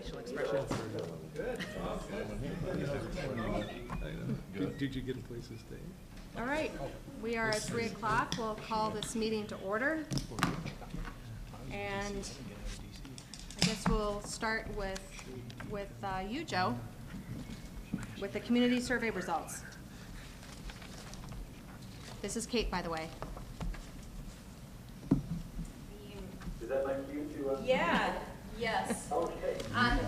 facial expressions. Good. Did you get a place to stay? All right, we are at 3 o'clock. We'll call this meeting to order. And I guess we'll start with you, Joe, with the community survey results. This is Kate, by the way. Is that my cue to? Yeah. Yes. Okay. All right.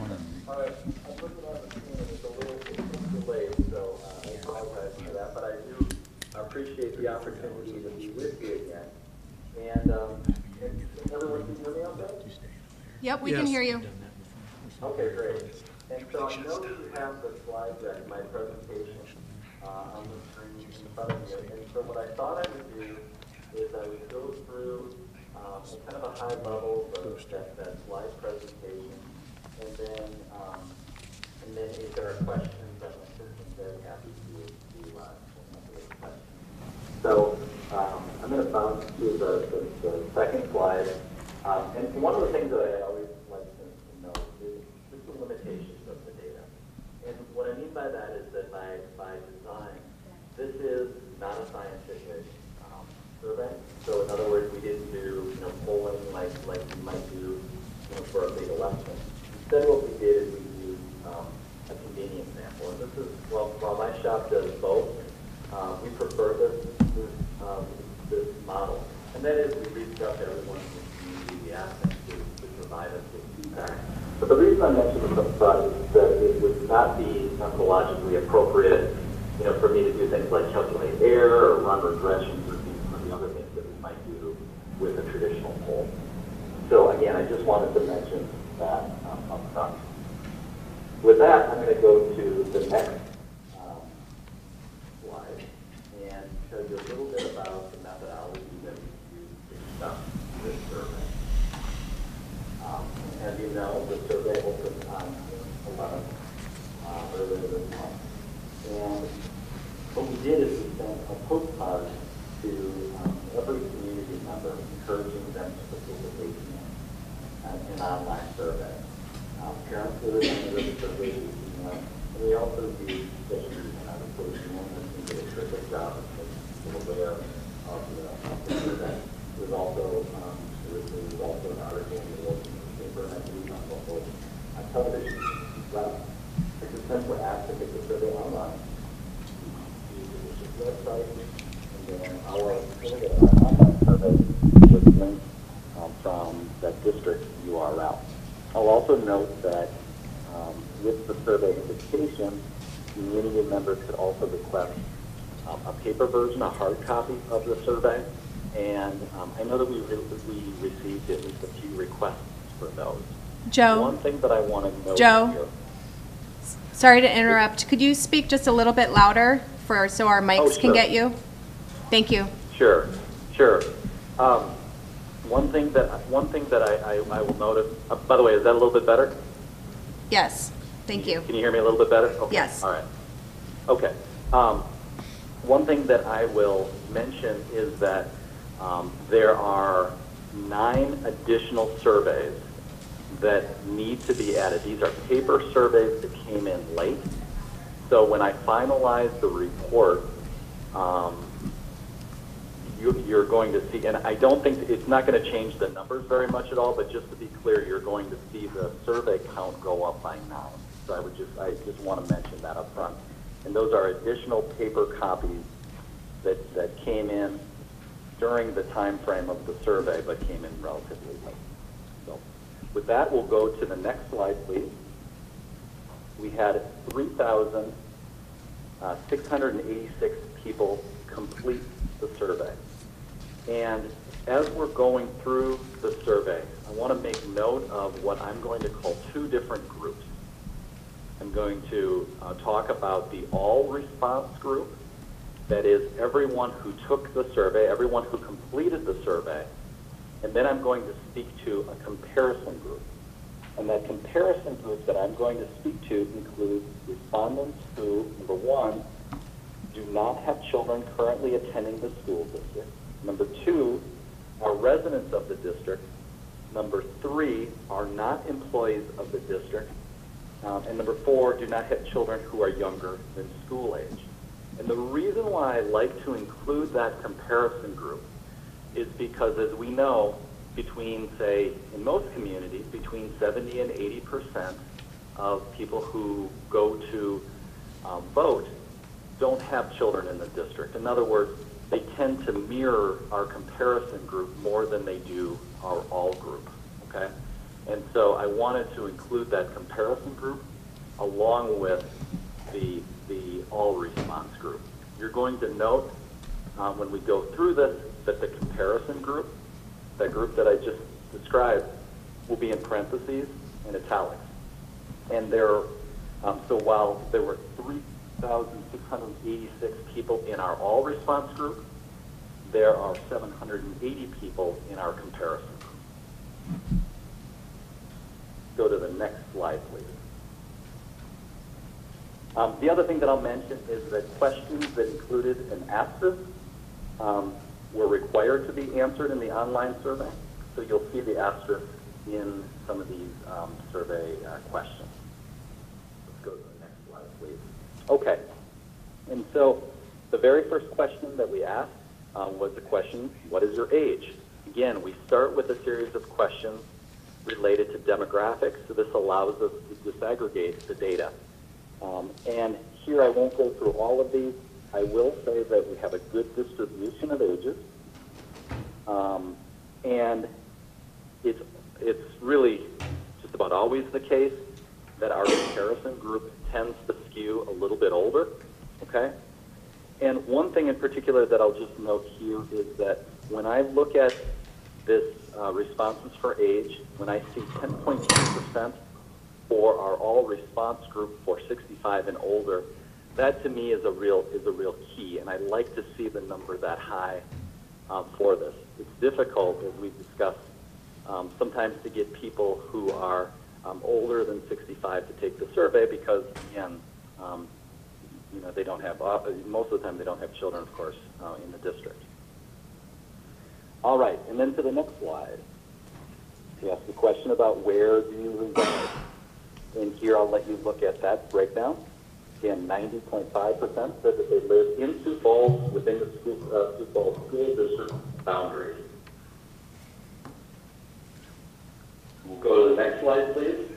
I'm looking at the screen and it's a little delayed, so I apologize for that. But I do appreciate the opportunity to be with you again. And everyone can hear me okay? Yep, we can hear you. Okay, great. And so I know that you have the slide deck, my presentation, on the screen in front of you. And so what I thought I would do is I would go through kind of a high level of that slide presentation, and then if there are questions, I'm very happy to answer those questions. So I'm going to bounce to the second slide, and one of the things that I always like to know is just the limitations of the data. And what I mean by that is that by design, this is not a scientific survey. So in other words, we didn't do polling like we might do for a big election. Instead, what we did is we used a convenience sample. And this is while my shop does both, we prefer this model. And that is we reached out to everyone in the community. We asked them to provide us with feedback. But the reason I mentioned this up front is that it would not be methodologically appropriate, for me to do things like calculate error or run regressions or the other things that we might do with a traditional poll. So again, I just wanted to mention that up front. With that, I'm going to go to the next slide and tell you a little bit about the methodology that we use to conduct this survey. As you know, the survey opened on June 11th, earlier this month. And what we did is we sent a postcard to every community member, encouraging them to participate in an online survey. Parents who are in the survey, and we also do sessions and other coaching, and did a terrific job of aware of the survey. There was also an article in the local newspaper, and I believe on local television as well. Participants were asked to take the survey online. Website, and then our online survey was linked from that district URL. I'll also note that with the survey invitation, community members could also request a paper version, a hard copy of the survey, and I know that we received at least a few requests for those. Joe. One thing that I want to note here. Sorry to interrupt. Could you speak just a little bit louder so our mics can get you? Thank you. Sure. One thing that I will notice. By the way, is that a little bit better? Yes. Thank you. Can you hear me a little bit better? Okay. Yes. All right. Okay. One thing that I will mention is that there are 9 additional surveys that need to be added. These are paper surveys that came in late. So when I finalize the report, you're going to see, and I don't think it's not going to change the numbers very much at all, but just to be clear, you're going to see the survey count go up by 9. So I just want to mention that up front. And those are additional paper copies that came in during the time frame of the survey, but came in relatively late. So with that, we'll go to the next slide, please. We had 3,686 people complete the survey. And as we're going through the survey, I want to make note of what I'm going to call 2 different groups. I'm going to talk about the all response group, that is everyone who took the survey, everyone who completed the survey, and then I'm going to speak to a comparison group. And that comparison group that I'm going to speak to includes respondents who, number 1, do not have children currently attending the school district. Number 2, are residents of the district. Number 3, are not employees of the district. And number 4, do not have children who are younger than school age. And the reason why I like to include that comparison group is because, as we know, between, say, in most communities, between 70 and 80% of people who go to vote don't have children in the district. In other words, they tend to mirror our comparison group more than they do our all group, okay? And so I wanted to include that comparison group along with the all response group. You're going to note when we go through this that the comparison group, that group that I just described, will be in parentheses and italics. And there, so while there were 3,686 people in our all response group, there are 780 people in our comparison group. Go to the next slide, please. The other thing that I'll mention is that questions that included an asterisk were required to be answered in the online survey. So you'll see the asterisk in some of these survey questions. Let's go to the next slide, please. Okay. And so the very first question that we asked was the question, what is your age? Again, we start with a series of questions related to demographics, so this allows us to disaggregate the data. And here I won't go through all of these. I will say that we have a good distribution of ages, and it's really just about always the case that our comparison group tends to skew a little bit older, okay? And one thing in particular that I'll just note here is that when I look at this responses for age, when I see 10.2% for our all response group for 65 and older, that to me is a real key, and I like to see the number that high for this. It's difficult, as we've discussed, sometimes to get people who are older than 65 to take the survey because, again, you know, they don't have, most of the time they don't have children, of course, in the district. All right, and then to the next slide. You asked the question about where do you reside? And here I'll let you look at that breakdown. Again, 90.5% said that they live in Sioux Falls within the Sioux Falls school district boundaries. We'll go to the next slide, please.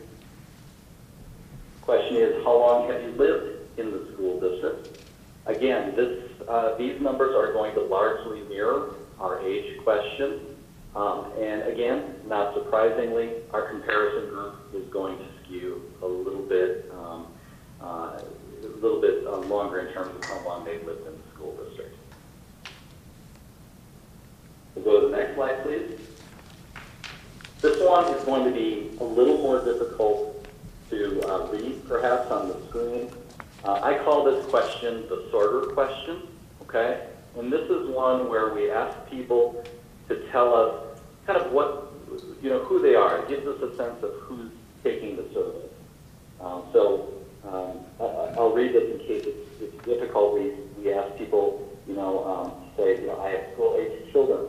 Question is, how long have you lived in the school district? Again, these numbers are going to largely mirror our age question. And again, not surprisingly, our comparison group is going to skew a little bit longer in terms of how long they've lived in the school district. We'll go to the next slide, please. This one is going to be a little more difficult to read, perhaps, on the screen. I call this question the sorter question, okay? And this is one where we ask people to tell us kind of what, you know, who they are. It gives us a sense of who's taking the survey. I'll read this in case it's difficult. We ask people, you know, to say, you know, I have school-age children.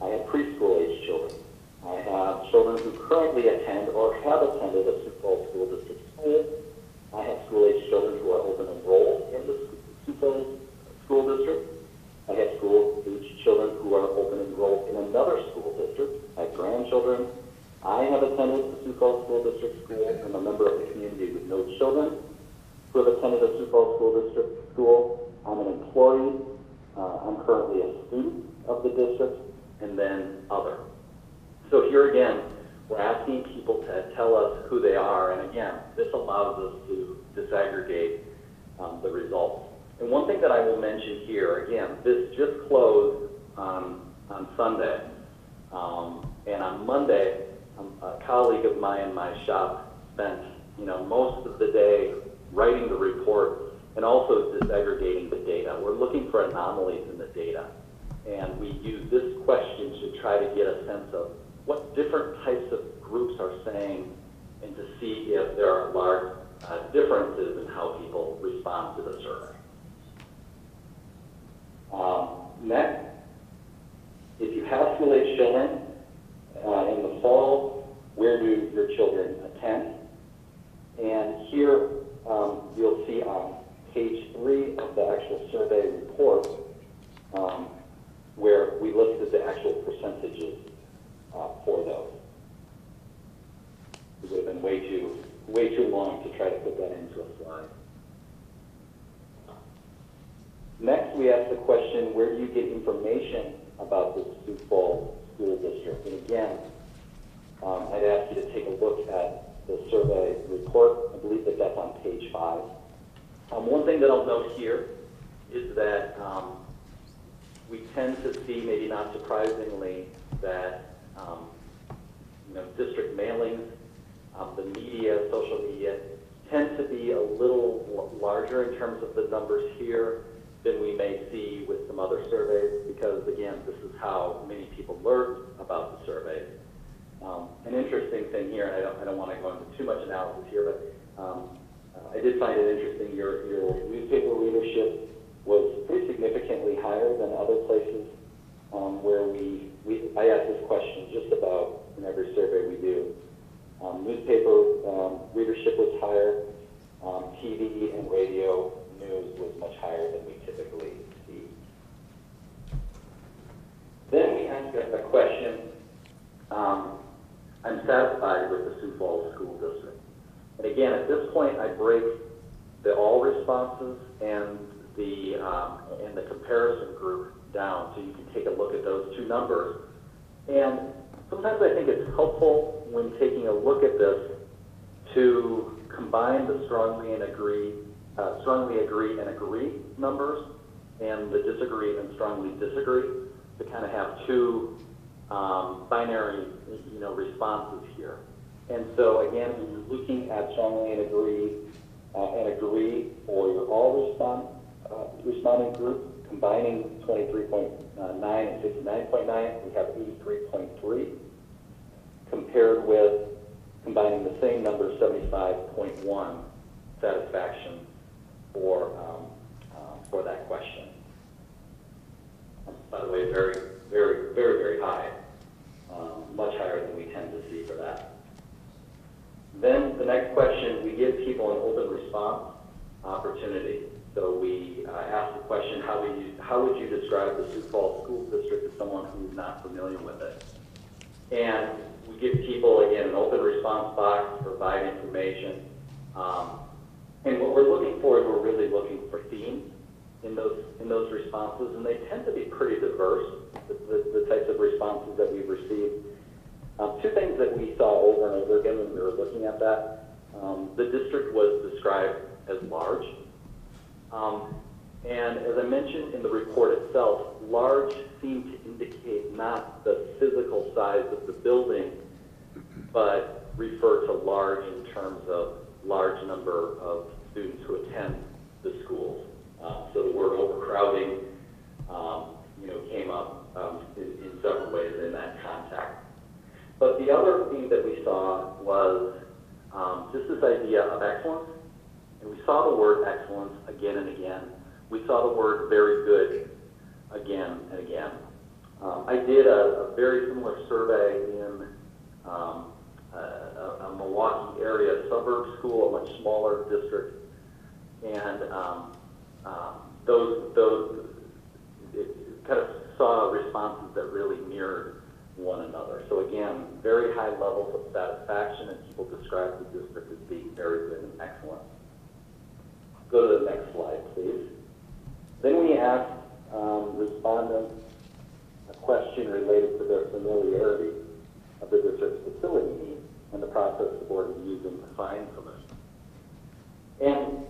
I have preschool-age children. I have children who currently attend or have attended a Sioux Falls School District school. I have school-age children who are open enrolled in the Sioux Falls School District. I have school-age children who are open enrolled in another school district. I have grandchildren. I have attended the Sioux Falls School District school. I'm a member of the community with no children who have attended a Sioux Falls School District school. I'm an employee. I'm currently a student of the district, and then other. So here again, we're asking people to tell us who they are, and again, this allows us to disaggregate the results. And one thing that I will mention here, again, this just closed on Sunday, and on Monday, a colleague of mine in my shop spent, you know, most of the day writing the report and also disaggregating the data. We're looking for anomalies in the data, and we use this question to try to get a sense of what different types of groups are saying and to see if there are large differences in how people respond to the survey. Next, if you have school-age children in the fall, where do your children attend? And here Next, we asked the question, where do you get information about the Sioux Falls School District? And again, I'd ask you to take a look at the survey report. I believe that that's on page 5. One thing that I'll note here is that we tend to see, maybe not surprisingly, that district mailings, the media, social media, tend to be a little larger in terms of the numbers here than we may see with some other surveys, because again, this is how many people learn about the surveys. An interesting thing here, and I don't want to go into too much analysis here, but I did find it interesting, your newspaper readership was pretty significantly higher than other places where I ask this question just about in every survey we do. Newspaper readership was higher, TV and radio news was much higher than we typically see. Then we ask a question, I'm satisfied with the Sioux Falls School District. And again, at this point, I break the all responses and the comparison group down so you can take a look at those two numbers. And sometimes I think it's helpful when taking a look at this to combine the strongly agree and agree numbers and the disagree and strongly disagree to kind of have two binary responses here. And so again, when you're looking at strongly and agree for your all responding group, combining 23.9 and 69.9, we have 83.3, compared with combining the same number, 75.1 satisfaction for that question. By the way, very, very, very, very high, much higher than we tend to see for that. Then the next question, we give people an open response opportunity. So we ask the question, how would you describe the Sioux Falls School District to someone who's not familiar with it? And we give people, again, an open response box, provide information. And what we're looking for is we're really looking for themes in those responses, and they tend to be pretty diverse, the types of responses that we've received. Two things that we saw over and over again when we were looking at that, the district was described as large. And as I mentioned in the report itself, large seemed to indicate not the physical size of the building, but refer to large in terms of large number of students who attend the schools. So the word overcrowding, came up in several ways in that context. But the other thing that we saw was just this idea of excellence. And we saw the word excellence again and again. We saw the word very good again and again. I did a very similar survey in a Milwaukee area suburb school, a much smaller district. And those kind of saw responses that really mirrored one another. So again, very high levels of satisfaction, and people describe the district as being very good and excellent. Go to the next slide, please. Then we asked respondents a question related to their familiarity of the district's facility needs and the process the board is using to find solutions. And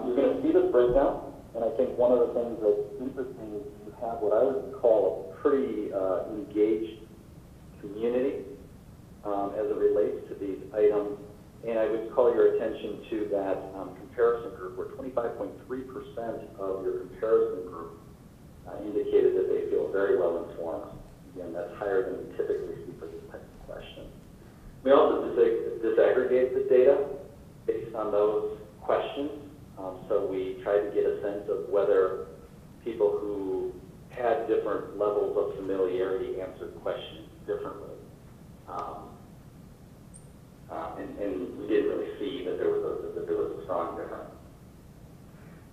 you're going to see this breakdown, and I think one of the things that's interesting is you have what I would call a pretty engaged community as it relates to these items. And I would call your attention to that comparison group, where 25.3% of your comparison group indicated that they feel very well informed. Again, that's higher than we typically see for this type of question. We also disaggregate the data based on those questions. So we tried to get a sense of whether people who had different levels of familiarity answered questions differently. And we didn't really see that there was a strong difference.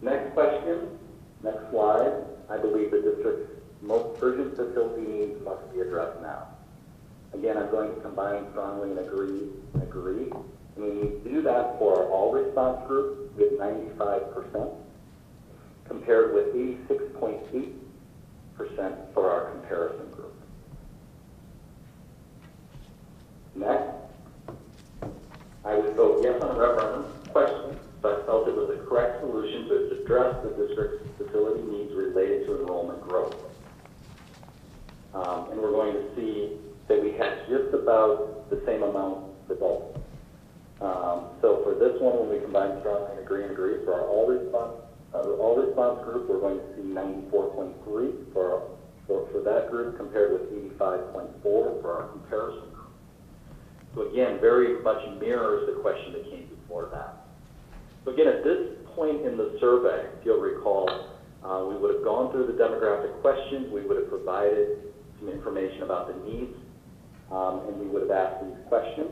Next question, next slide. I believe the district's most urgent facility needs must be addressed now. Again, I'm going to combine strongly and agree. And we do that for our all response group with 95%. compared with 86.8% for our comparison group. Next, I would vote yes on a referendum question if I felt it was the correct solution to address the district's facility needs related to enrollment growth. And we're going to see that we had just about the same amount for both. So for this one, when we combine strongly and agree, for our all response group, we're going to see 94.3 for that group compared with 85.4 for our comparison group. So again, very much mirrors the question that came before that. So again, at this point in the survey, if you'll recall, we would have gone through the demographic questions, we would have provided some information about the needs, and we would have asked these questions.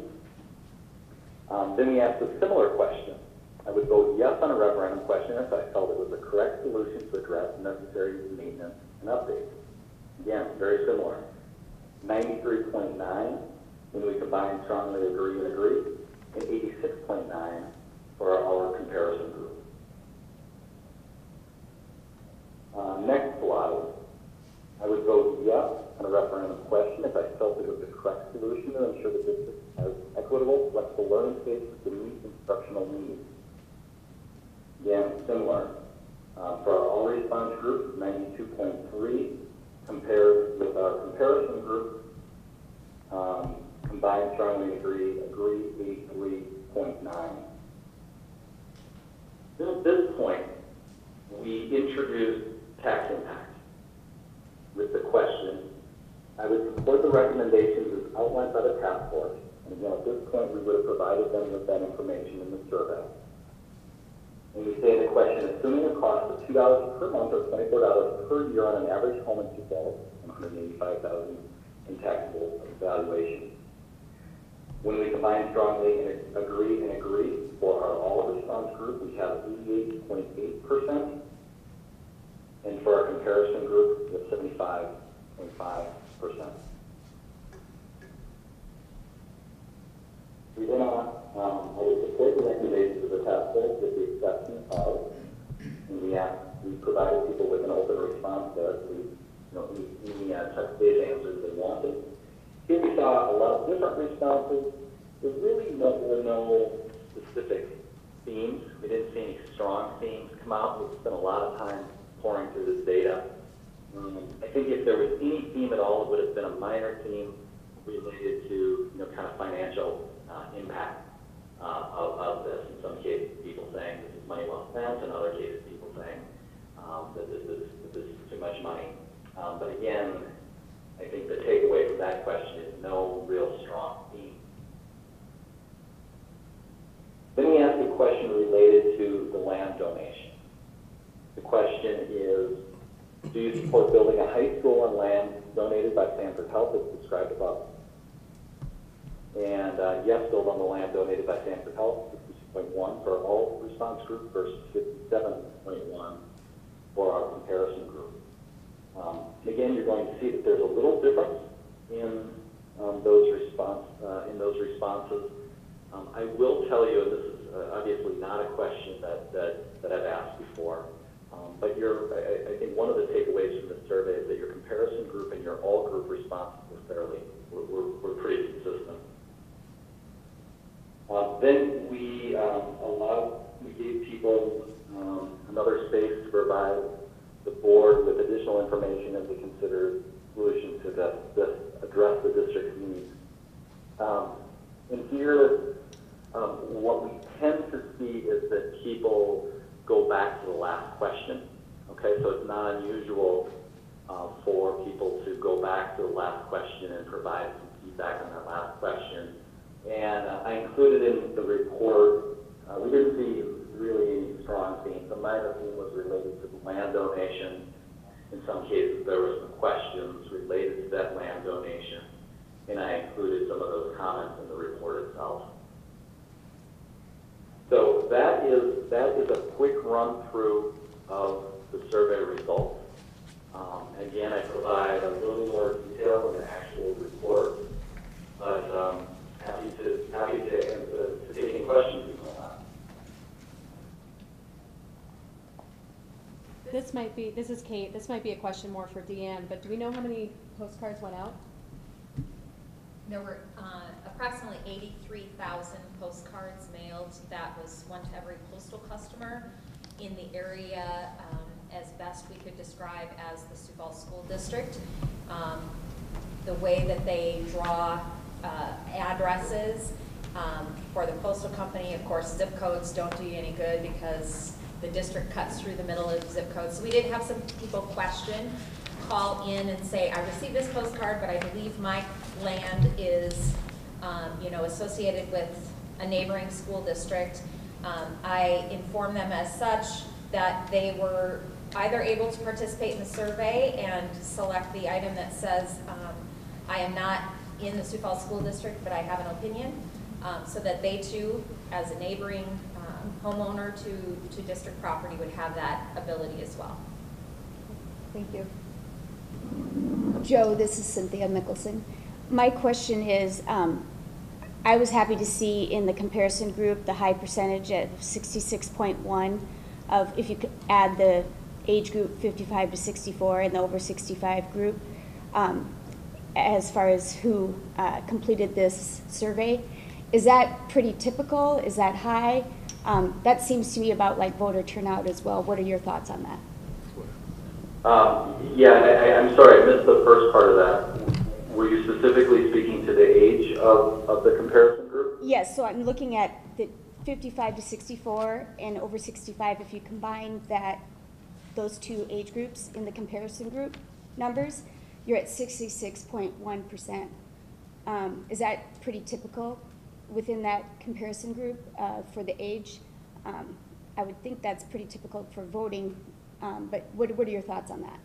Then we asked a similar question. I would vote yes on a referendum question if I felt it was the correct solution to address necessary maintenance and updates. Again, very similar. 93.9 when we combine strongly agree, and 86.9 for our comparison group. Next slide. I would vote yes on a referendum question if I felt it was the correct solution to ensure the district has equitable, flexible learning spaces to meet instructional needs. Again, similar. For our all response group, 92.3 compared with our comparison group, combined strongly agree 83.9. Then at this point, we introduced tax impact with the question, I would support the recommendations as outlined by the task force. And again, at this point, we would have provided them with that information in the survey. And we say in the question, assuming a cost of $2 per month or $24 per year on an average home in Sioux Falls, and $185,000 in taxable valuation. When we combine strongly and agree for our all response group, we have 88.8%. And for our comparison group, we have 75.5%. We then I would support the recommendations of the task force with the exception of, and we provided people with an open response there, so any text-based answers they wanted. Here we saw a lot of different responses. There really were no specific themes. We didn't see any strong themes come out. We spent a lot of time pouring through this data. I think if there was any theme at all, it would have been a minor theme related to kind of financial impact of this. In some cases, people saying this is money well spent. In other cases, people saying that this is too much money. But again, I think the takeaway from that question is no real strong theme. Then we asked a question related to the land donation. The question is, do you support building a high school on land donated by Sanford Health as described above? And yes, build on the land donated by Sanford Health, 52.1 for our all response group versus 57.1 for our comparison group. Again, you're going to see that there's a little difference in those responses. I will tell you, and this is obviously not a question that I've asked before, but I think one of the takeaways from the survey is that your comparison group and your all group responses were pretty consistent. Then we gave people another space to provide the board with additional information as we consider solutions to address the district's needs. And here, what we tend to see is that people go back to the last question. Okay, so it's not unusual for people to go back to the last question and provide some feedback on that last question. And I included in the report, we didn't see really any strong themes. The minor theme was related to the land donation. In some cases, there were some questions related to that land donation, and I included some of those comments in the report itself. So that is a quick run through of the survey results. Again, I provide a little more detail in the actual report, but happy to take any questions you might have. this is Kate, this might be a question more for Deanne, but do we know how many postcards went out? There were approximately 83,000 postcards mailed. That was one to every postal customer in the area, as best we could describe as the Sioux Falls School District. The way that they draw addresses for the postal company, of course, zip codes don't do you any good because the district cuts through the middle of the zip codes. So we did have some people call in and say, I received this postcard, but I believe my land is, associated with a neighboring school district. I informed them as such that they were either able to participate in the survey and select the item that says, I am not in the Sioux Falls School District, but I have an opinion, so that they too, as a neighboring homeowner to district property, would have that ability as well. Thank you. Joe, this is Cynthia Mickelson. My question is, I was happy to see in the comparison group the high percentage at 66.1 of, if you could add the age group 55 to 64 and the over 65 group, as far as who completed this survey. Is that pretty typical? Is that high? That seems to me about like voter turnout as well. What are your thoughts on that? I'm sorry, I missed the first part of that. Were you specifically speaking to the age of the comparison group? Yes, so I'm looking at the 55 to 64 and over 65. If you combine those two age groups in the comparison group numbers, you're at 66.1%. Is that pretty typical within that comparison group for the age? I would think that's pretty typical for voting, but what are your thoughts on that?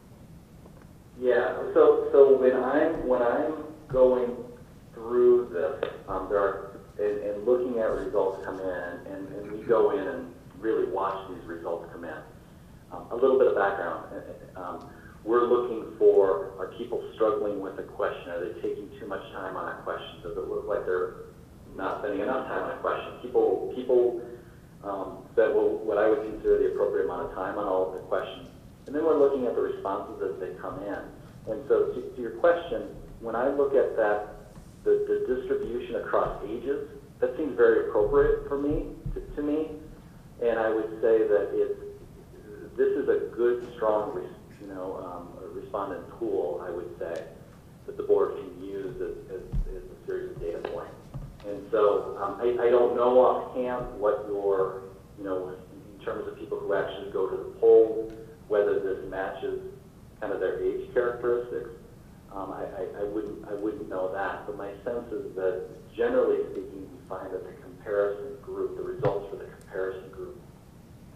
Yeah, so when I'm going through this, and looking at results come in, and we go in and really watch these results come in. A little bit of background. We're looking for, are people struggling with a question? Are they taking too much time on a question? Does it look like they're not spending enough time on a question? People spend what I would consider the appropriate amount of time on all of the questions. And then we're looking at the responses as they come in. And so to your question, when I look at that, the distribution across ages, that seems very appropriate for me, to me. And I would say that this is a good, strong, respondent tool, I would say, that the board can use as a series of data points. And so I don't know offhand what your, in terms of people who actually go to the polls, whether this matches kind of their age characteristics. I wouldn't know that, but my sense is that generally speaking, we find that the comparison group, the results for the comparison group,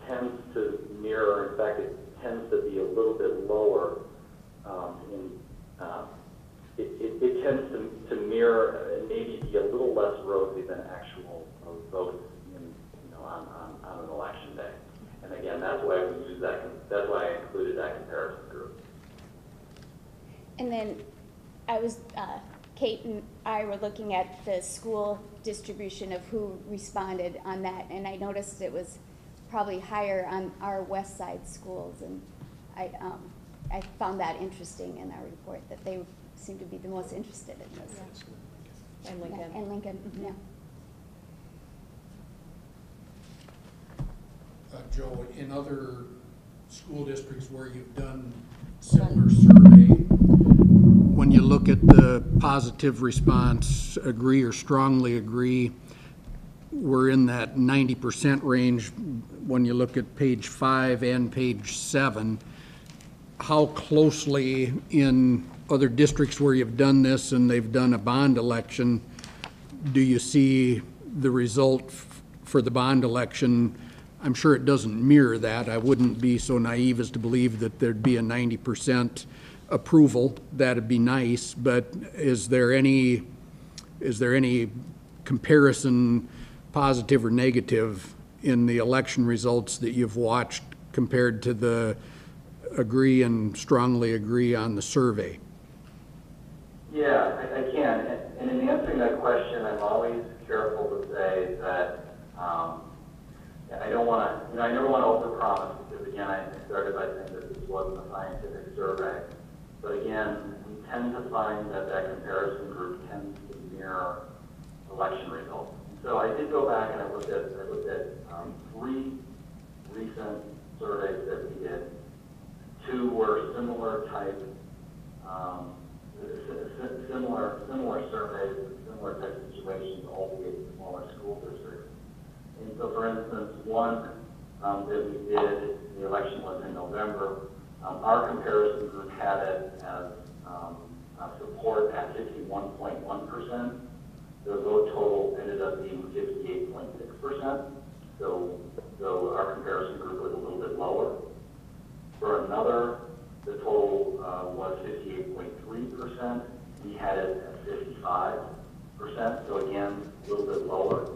tends to mirror. In fact, it tends to be a little bit lower. It tends to mirror and maybe be a little less rosy than actual votes on an election day. And again, that's why we use that. That's why I included that comparison group. And then Kate and I were looking at the school distribution of who responded on that, and I noticed it was probably higher on our west side schools, and I found that interesting in our report that they seem to be the most interested in this. Yeah. And Lincoln. Yeah, and Lincoln, mm-hmm. Yeah. Joe, in other school districts where you've done similar survey, when you look at the positive response, agree or strongly agree, we're in that 90% range when you look at page 5 and page 7. How closely in other districts where you've done this and they've done a bond election, do you see the result for the bond election? I'm sure it doesn't mirror that. I wouldn't be so naive as to believe that there'd be a 90% approval. That'd be nice, but is there any comparison, positive or negative, in the election results that you've watched compared to the agree and strongly agree on the survey? Yeah, I can. And in answering that question, I'm always careful to say that I don't want to, I never want to overpromise, because again, I started by saying this is survey. But again, we tend to find that that comparison group tends to mirror election results. So I did go back and I looked at 3 recent surveys that we did. 2 were similar type, similar surveys, similar type situations, albeit smaller school districts. And so, for instance, one that we did, the election was in November. Our comparison group had it as support at 51.1%. The vote total ended up being 58.6%. So our comparison group was a little bit lower. For another, the total was 58.3%. We had it at 55%. So again, a little bit lower.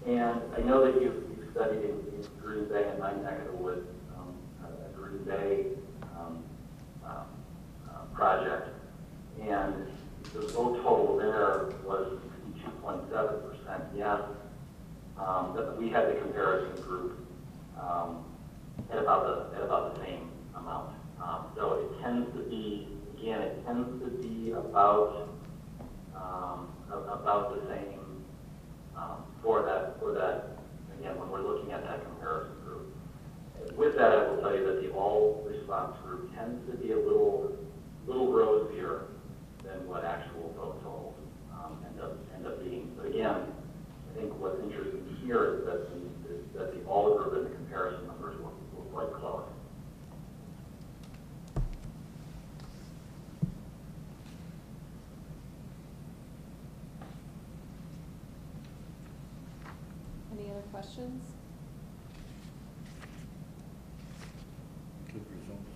And I know that you've studied in Green Bay and my neck of the woods, a Green Bay project. And the vote total there was 62.7%. Yes, but we had the comparison group at about the same amount. So it tends to be, again, about the same for that, again, when we're looking at that comparison group. With that, I will tell you that the all response group tends to be a little rosier than what actual vote totals end up being. But again, I think what's interesting here is that the all group and the comparison numbers were quite close. Any other questions? Good results.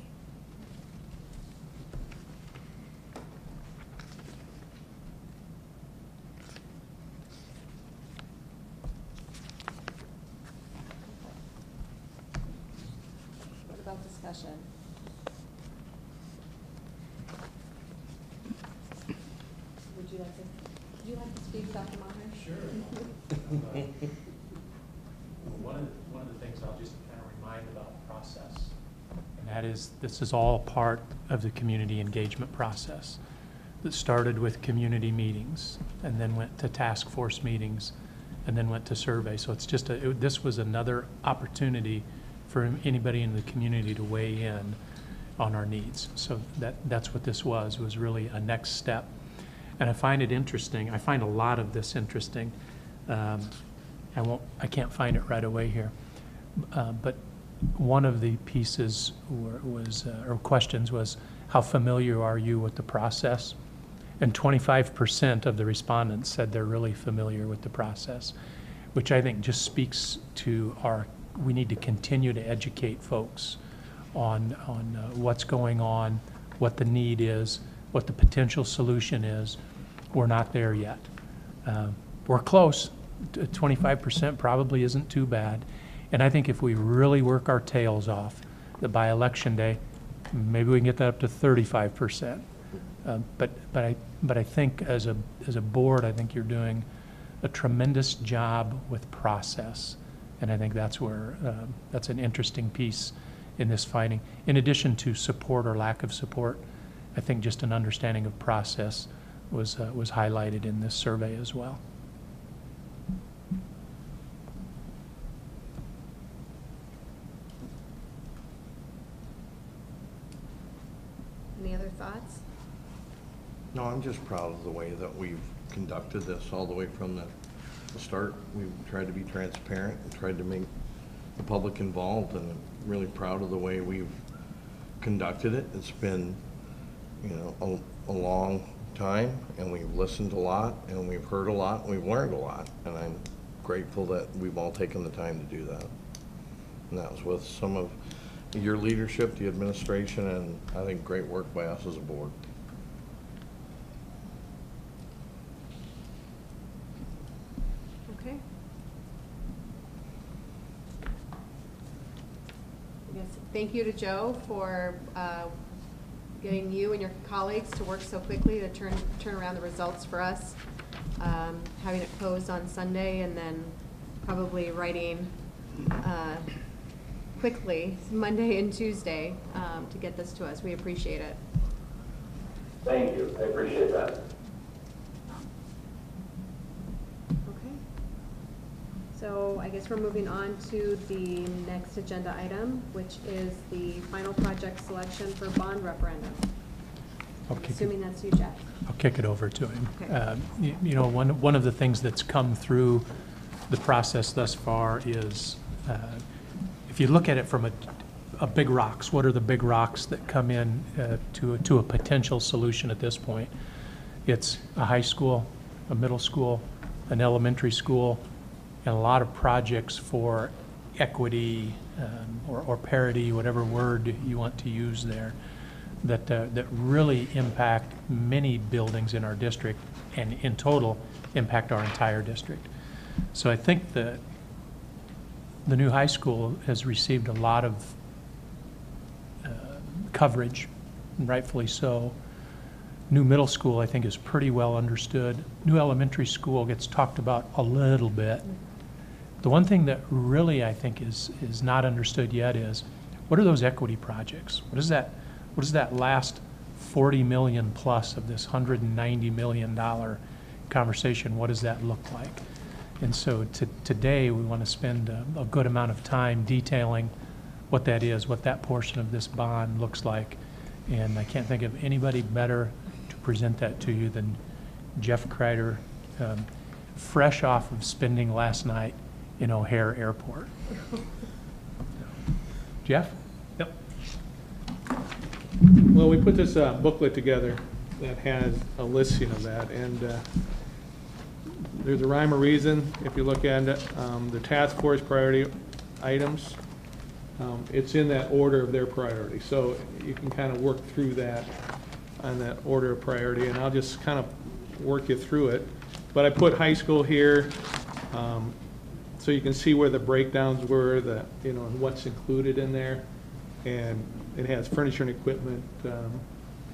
What about discussion? Would you like to speak, Dr. Maher? Sure. One of the things I'll just kind of remind about the process, and that is this is all part of the community engagement process that started with community meetings and then went to task force meetings and then went to survey. So it's just this was another opportunity for anybody in the community to weigh in on our needs. So that's what this was really a next step. And I find it interesting. I find a lot of this interesting. I can't find it right away here. But one of the pieces or questions was, how familiar are you with the process? And 25% of the respondents said they're really familiar with the process, which I think just speaks to we need to continue to educate folks on what's going on, what the need is, what the potential solution is. We're not there yet. We're close. 25% probably isn't too bad. And I think if we really work our tails off, that by election day, maybe we can get that up to 35%. But I think as a board, I think you're doing a tremendous job with process. And I think that's where, that's an interesting piece in this finding. In addition to support or lack of support, I think just an understanding of process was highlighted in this survey as well. Any other thoughts? No, I'm just proud of the way that we've conducted this all the way from the start. We've tried to be transparent and tried to make the public involved, and I'm really proud of the way we've conducted it. It's been, a long time, and we've listened a lot, and we've heard a lot, and we've learned a lot, and I'm grateful that we've all taken the time to do that. And that was with some of your leadership, the administration, and I think great work by us as a board. Okay. Yes, thank you to Joe for getting you and your colleagues to work so quickly to turn around the results for us. Having it closed on Sunday and then probably writing quickly, Monday and Tuesday, to get this to us. We appreciate it. Thank you, I appreciate that. Okay. So I guess we're moving on to the next agenda item, which is the final project selection for bond referendum. Okay. Assuming that's you, Jeff. I'll kick it over to him. Okay. You know, one of the things that's come through the process thus far is, if you look at it from a big rocks, what are the big rocks that come in to a potential solution at this point? It's a high school, a middle school, an elementary school, and a lot of projects for equity or parity, whatever word you want to use there, that really impact many buildings in our district and in total impact our entire district. So I think that the new high school has received a lot of coverage, and rightfully so. New middle school, I think, is pretty well understood. New elementary school gets talked about a little bit. The one thing that really, I think, is not understood yet is, what are those equity projects? What is that last 40 million plus of this $190 million conversation? What does that look like? And so today we want to spend a good amount of time detailing what that is, what that portion of this bond looks like. And I can't think of anybody better to present that to you than Jeff Kreider, fresh off of spending last night in O'Hare Airport. Jeff? Yep. Well, we put this booklet together that has a listing of that, and there's a rhyme or reason. If you look at it, the task force priority items, it's in that order of their priority. So you can kind of work through that on that order of priority, and I'll just kind of work you through it. But I put high school here, so you can see where the breakdowns were, and what's included in there. And it has furniture and equipment,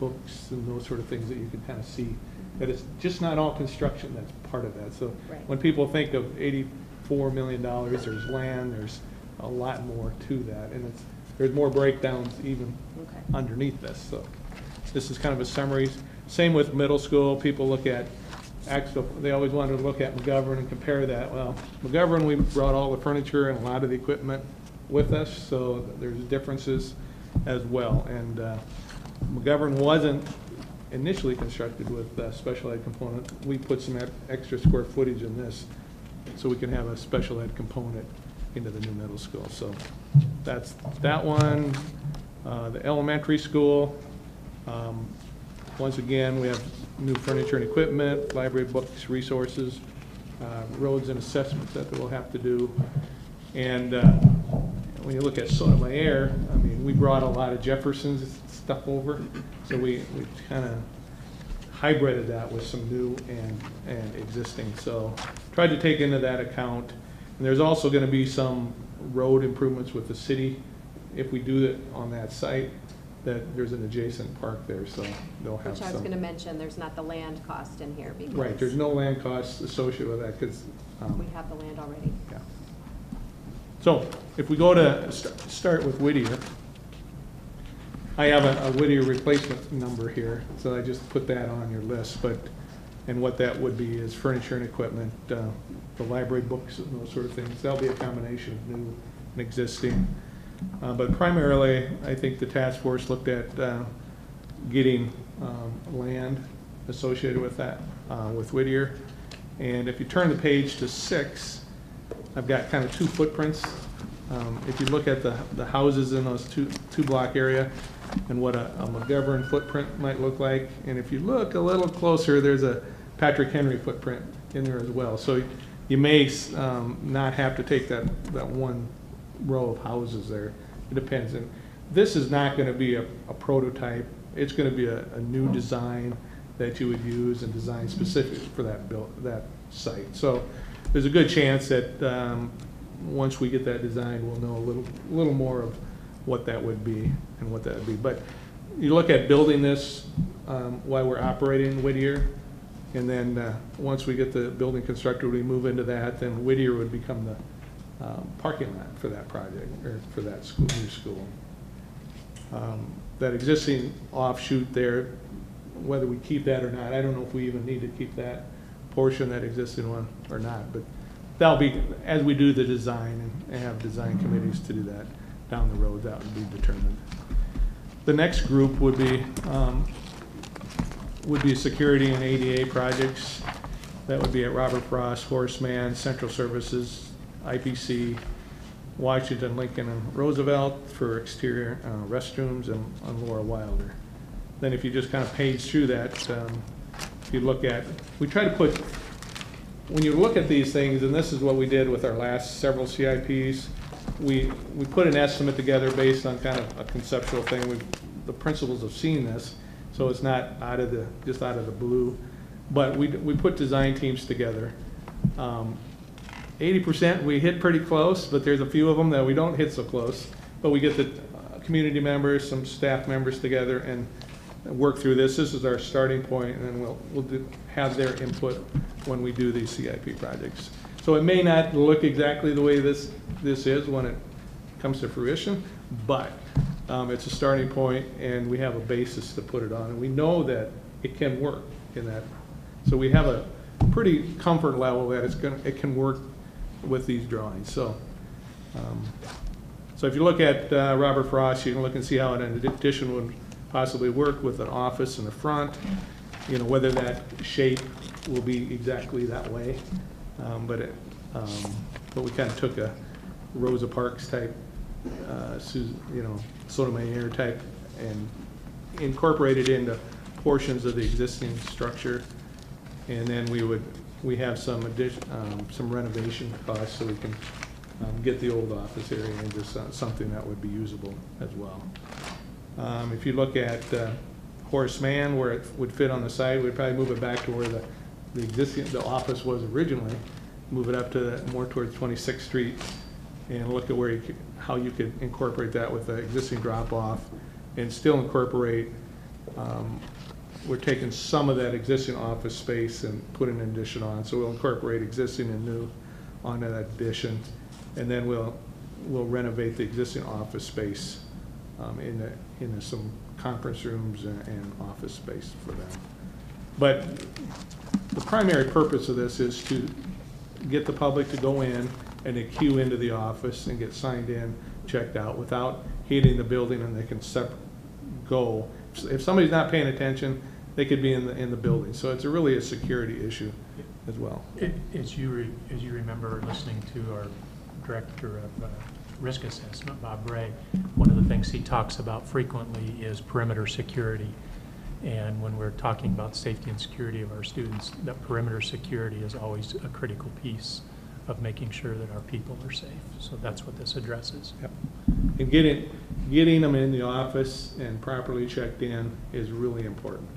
books, and those sort of things that you can kind of see. That it's just not all construction that's part of that. So Right. when people think of $84 million, there's land, there's a lot more to that, and there's more breakdowns even Okay. underneath this. So this is kind of a summary. Same with middle school. People look at they always wanted to look at McGovern and compare that. Well, McGovern, we brought all the furniture and a lot of the equipment with us, so there's differences as well. And McGovern wasn't initially constructed with a special ed component. We put some extra square footage in this so we can have a special ed component into the new middle school. So that's that one. The elementary school, once again, we have new furniture and equipment, library, books, resources, roads and assessments that we'll have to do. And when you look at soil and air, I mean, we brought a lot of Jefferson's stuff over, so we kind of hybrided that with some new and existing. So tried to take into that account. And there's also going to be some road improvements with the city if we do it on that site. That there's an adjacent park there, so they'll have Which some. I was going to mention, there's not the land cost in here because. Right, there's no land costs associated with that because. We have the land already. Yeah. So if we go to start with Whittier, I have a Whittier replacement number here, so I just put that on your list. And what that would be is furniture and equipment, the library, books, and those sort of things. That'll be a combination of new and existing. But primarily, I think the task force looked at getting land associated with that, with Whittier. And if you turn the page to 6, I've got kind of 2 footprints. If you look at the houses in those two block area and what a McGovern footprint might look like, and if you look a little closer, there's a Patrick Henry footprint in there as well. So you may not have to take that one row of houses there. It depends. And this is not going to be a prototype. It's going to be a new design that you would use and design specific for that site. So there's a good chance that once we get that design, we'll know a little more of what that would be and what that would be. But you look at building this while we're operating Whittier, and then once we get the building constructed, we move into that, then Whittier would become parking lot for that project, or for that school, new school. That existing offshoot there, whether we keep that or not, I don't know if we even need to keep that portion, that existing one, or not, but that'll be, as we do the design and have design committees to do that down the road, that would be determined. The next group would be security and ADA projects. That would be at Robert Frost, Horace Mann, Central Services, IPC, Washington, Lincoln, and Roosevelt for exterior restrooms, and on Laura Wilder. Then if you just kind of page through that, if you look at, we try to put, when you look at these things, and this is what we did with our last several CIPs, we put an estimate together based on kind of a conceptual thing. The principals have seen this, so it's not just out of the blue. But we put design teams together. 80% we hit pretty close, but there's a few of them that we don't hit so close. But we get the community members, some staff members together and work through this. This is our starting point, and then we'll have their input when we do these CIP projects. So it may not look exactly the way this is when it comes to fruition, but it's a starting point, and we have a basis to put it on, and we know that it can work in that. So we have a pretty comfort level that it can work with these drawings. So, so if you look at Robert Frost, you can look and see how an addition would possibly work with an office in the front. You know, whether that shape will be exactly that way, but we kind of took a Rosa Parks type, Sotomayor type, and incorporated into portions of the existing structure. And then we have some renovation costs, so we can get the old office area into something that would be usable as well. If you look at Horace Mann, where it would fit on the side, we'd probably move it back to where the office was originally, move it up to more towards 26th Street, and look at how you could incorporate that with the existing drop-off, and still incorporate. We're taking some of that existing office space and putting an addition on, so we'll incorporate existing and new onto that addition, and then we'll renovate the existing office space into some conference rooms and office space for them. But the primary purpose of this is to get the public to go in and to queue into the office and get signed in, checked out without hitting the building, and they can go. If somebody's not paying attention, they could be in the building. So it's really a security issue as well. As you remember listening to our director of risk assessment, Bob Bray, one of the things he talks about frequently is perimeter security. And when we're talking about safety and security of our students, that perimeter security is always a critical piece of making sure that our people are safe. So that's what this addresses. Yep. And getting them in the office and properly checked in is really important.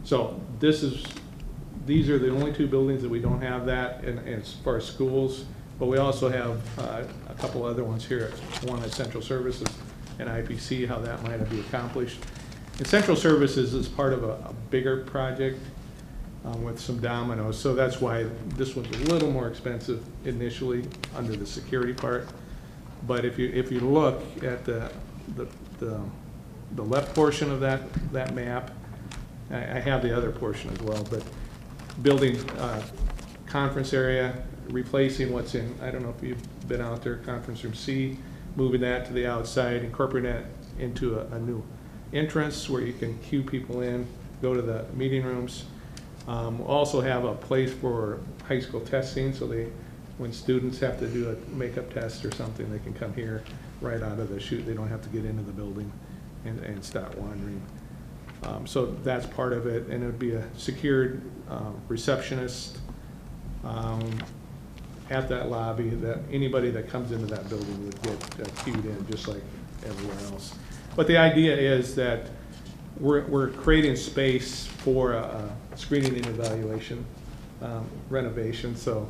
So these are the only two buildings that we don't have that, and as far as schools, but we also have a couple other ones here, one at Central Services and IPC, how that might be accomplished. And Central Services is part of a bigger project with some dominoes, so that's why this one's a little more expensive initially under the security part. But if you look at the left portion of that map, I have the other portion as well, but building conference area, replacing what's in, I don't know if you've been out there, conference room C, moving that to the outside, incorporating that into a new entrance where you can queue people in, go to the meeting rooms. We'll also have a place for high school testing, so when students have to do a makeup test or something, they can come here right out of the chute. They don't have to get into the building and start wandering. So that's part of it, and it would be a secured receptionist at that lobby, that anybody that comes into that building would get queued in just like everywhere else. But the idea is that we're creating space for a screening and evaluation renovation. So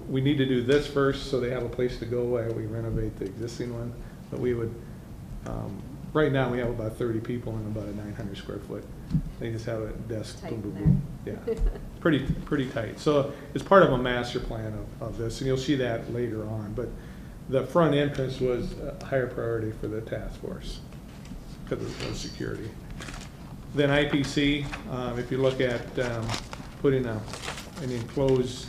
we need to do this first so they have a place to go while we renovate the existing one. But we would right now we have about 30 people in about a 900 square foot. They just have a desk, Tight boom, boom, in boom. Yeah, pretty tight. So it's part of a master plan of this, and you'll see that later on. But the front entrance was a higher priority for the task force because of the security. Then IPC, if you look at putting an enclosed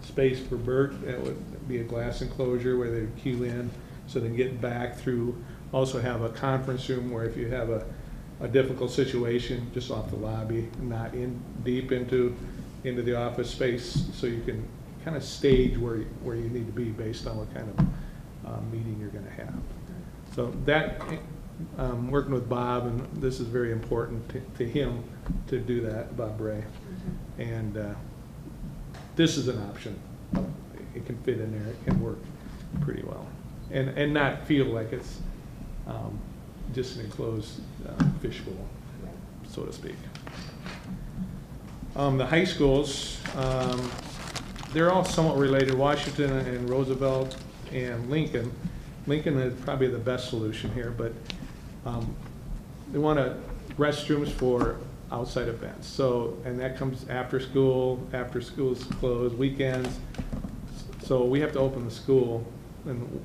space for Bert, that would be a glass enclosure where they would queue in so they can get back through. Also have a conference room where if you have a difficult situation, just off the lobby, not in deep into the office space, so you can kind of stage where you need to be based on what kind of meeting you're going to have. So that, working with Bob, and this is very important to him to do that, Bob Bray. And this is an option. It can fit in there. It can work pretty well, and not feel like it's just an enclosed fishbowl, so to speak. The high schools, they're all somewhat related. Washington and Roosevelt and Lincoln. Lincoln is probably the best solution here, but they want restrooms for outside events. So, and that comes after school's closed, weekends. So we have to open the school, and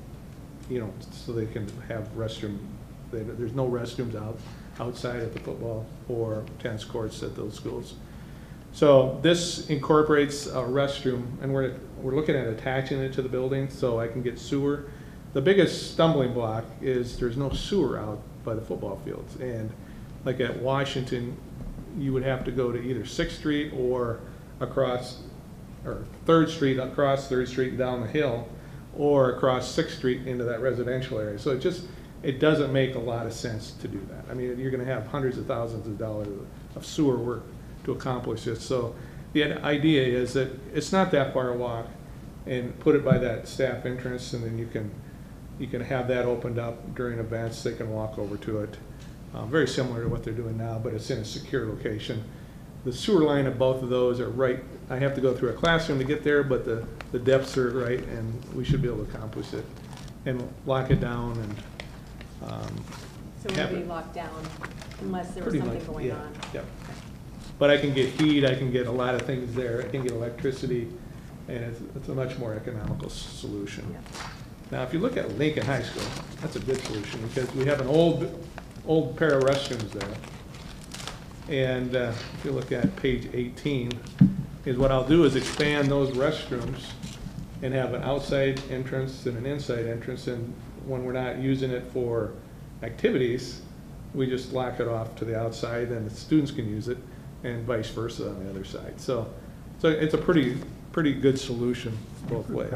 so they can have restroom. There's no restrooms outside at the football or tennis courts at those schools. So this incorporates a restroom, and we're looking at attaching it to the building so I can get sewer. The biggest stumbling block is there's no sewer out by the football fields, and like at Washington, you would have to go to either 6th Street or 3rd Street, across 3rd Street down the hill, or across 6th Street into that residential area. So it doesn't make a lot of sense to do that. I mean, you're going to have hundreds of thousands of dollars of sewer work to accomplish this. So the idea is that it's not that far a walk, and put it by that staff entrance, and then you can have that opened up during events. They can walk over to it. Very similar to what they're doing now, but it's in a secure location. The sewer line of both of those are right. I have to go through a classroom to get there, but the depths are right, and we should be able to accomplish it and lock it down. And so it would be locked down unless there was something going on. Yeah. But I can get heat. I can get a lot of things there. I can get electricity, and it's a much more economical solution. Yeah. Now, if you look at Lincoln High School, that's a good solution because we have an old pair of restrooms there. And if you look at page 18, is what I'll do is expand those restrooms and have an outside entrance and an inside entrance. And when we're not using it for activities, we just lock it off to the outside, and the students can use it, and vice versa on the other side. So it's a pretty good solution both ways.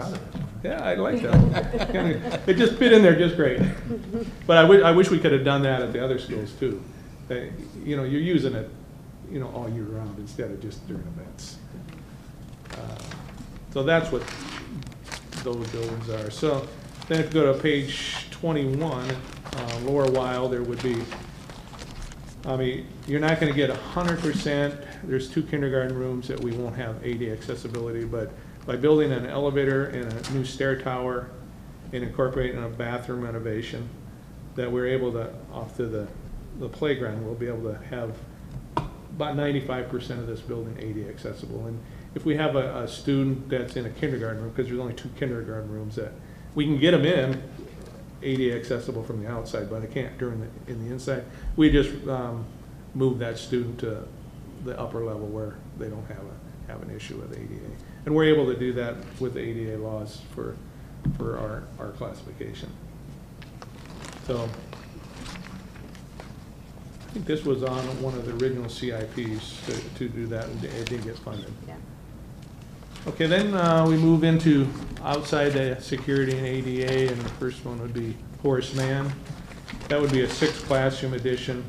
Yeah, I like that. It just fit in there just great. But I wish we could have done that at the other schools too. You're using it, all year round instead of just during events. So that's what those buildings are. So then if you go to page 21, Laura Weil, there would be, you're not going to get 100%. There's 2 kindergarten rooms that we won't have ADA accessibility, but by building an elevator and a new stair tower and incorporating a bathroom renovation, that we're able to, off to the playground, we'll be able to have about 95% of this building ADA accessible. And if we have a student that's in a kindergarten room, because there's only 2 kindergarten rooms, that we can get them in ADA accessible from the outside, but I can't in the inside. We just move that student to the upper level where they don't have an issue with ADA, and we're able to do that with the ADA laws for our classification. So I think this was on one of the original CIPs to do that, and it didn't get funded. Yeah. Okay, then we move into outside the security and ADA, and the first one would be Horace Mann. That would be a 6 classroom addition.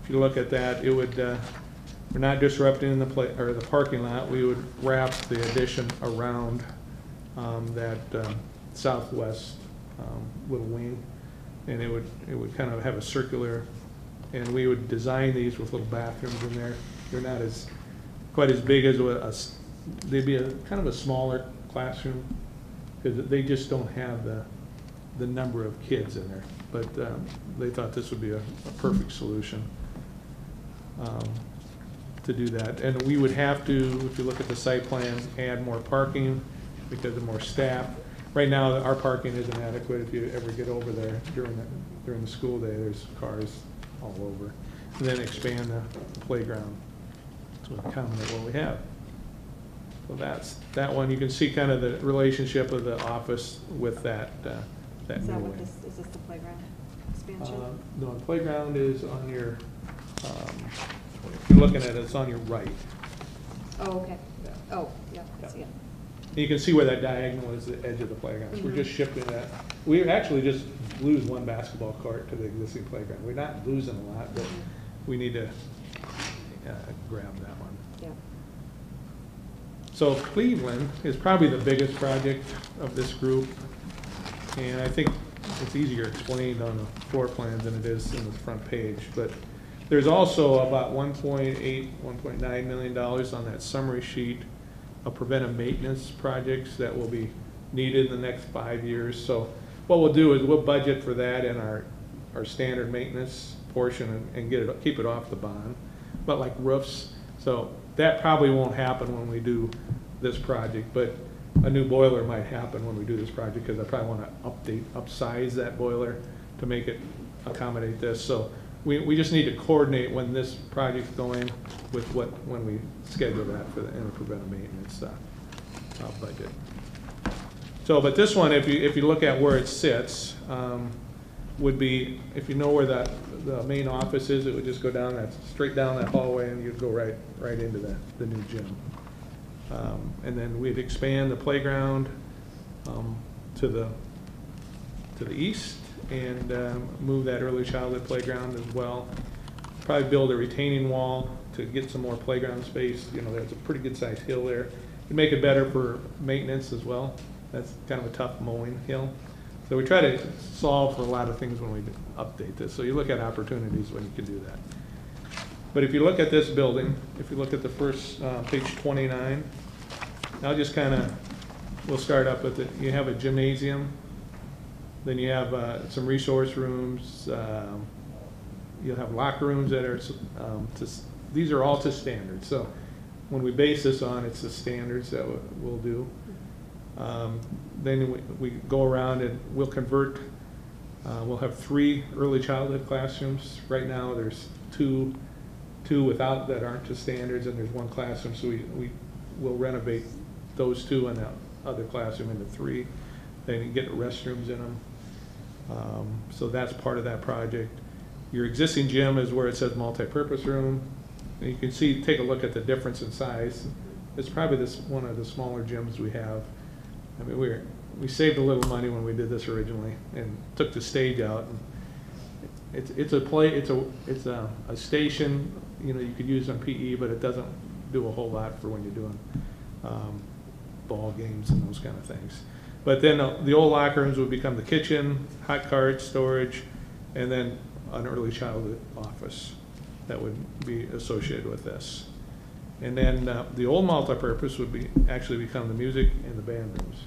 If you look at that, it would we're not disrupting the parking lot. We would wrap the addition around that southwest little wing, and it would kind of have a circular. And we would design these with little bathrooms in there. They're not quite as big as they'd be kind of a smaller classroom because they just don't have the number of kids in there. but they thought this would be a perfect solution to do that. And we would have to, if you look at the site plan, add more parking because of more staff. Right now, our parking isn't adequate. If you ever get over there during the school day, there's cars all over. And then expand the playground to accommodate what we have. So that's that one. You can see kind of the relationship of the office with that Is new that what wing. this, is this the playground expansion? No, the playground is on your, if you're looking at it, it's on your right. Oh, okay. Yeah. Oh, yeah, I Yeah. see it. And you can see where that diagonal is, the edge of the playground. So we're Mhm. just shifting that. We actually just lose one basketball court to the existing playground. We're not losing a lot, but we need to grab that one. Yeah. So Cleveland is probably the biggest project of this group, and I think it's easier explained on the floor plans than it is in the front page. But there's also about $1.8, $1.9 million on that summary sheet of preventive maintenance projects that will be needed in the next 5 years. So what we'll do is we'll budget for that in our standard maintenance portion and keep it off the bond. But like roofs, so that probably won't happen when we do this project, but a new boiler might happen when we do this project because I probably want to upsize that boiler to make it accommodate this. So we just need to coordinate when this project's going with when we schedule that in the preventive maintenance budget. So, but this one, if you look at where it sits, would be, if you know where the main office is, it would just go down straight down that hallway and you'd go right into the new gym. And then we'd expand the playground to the east and move that early childhood playground as well. Probably build a retaining wall to get some more playground space. You know, there's a pretty good sized hill there. It'd make it better for maintenance as well. That's kind of a tough mowing hill. So we try to solve for a lot of things when we update this. So you look at opportunities when you can do that. But if you look at this building, if you look at the first page 29, I'll just kind of, we'll start up with it. You have a gymnasium, then you have some resource rooms. You'll have locker rooms that are, these are all to standards. So when we base this on, it's the standards that we'll do. Then we go around and we'll convert, we'll have 3 early childhood classrooms. Right now there's two without that aren't to standards, and there's 1 classroom, so we will renovate those 2 and the other classroom into 3. Then you get restrooms in them. So that's part of that project. Your existing gym is where it says multi-purpose room. And you can see, take a look at the difference in size. It's probably one of the smaller gyms we have. I mean, we saved a little money when we did this originally and took the stage out. And it's a station, you know, you could use on PE, but it doesn't do a whole lot for when you're doing ball games and those kind of things. But then the old locker rooms would become the kitchen, hot cards, storage, and then an early childhood office that would be associated with this. And then the old multipurpose would actually become the music and the band rooms.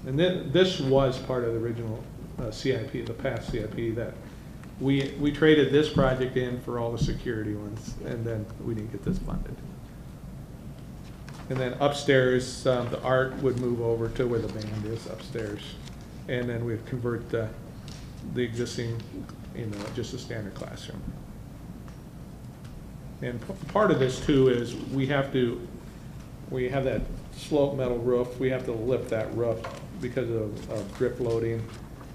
And then this was part of the original CIP, the past CIP, that we traded this project in for all the security ones, and then we didn't get this funded. And then upstairs, the art would move over to where the band is upstairs. And then we'd convert the existing, you know, just a standard classroom. And part of this too is we have that slope metal roof, we have to lift that roof because of drip loading.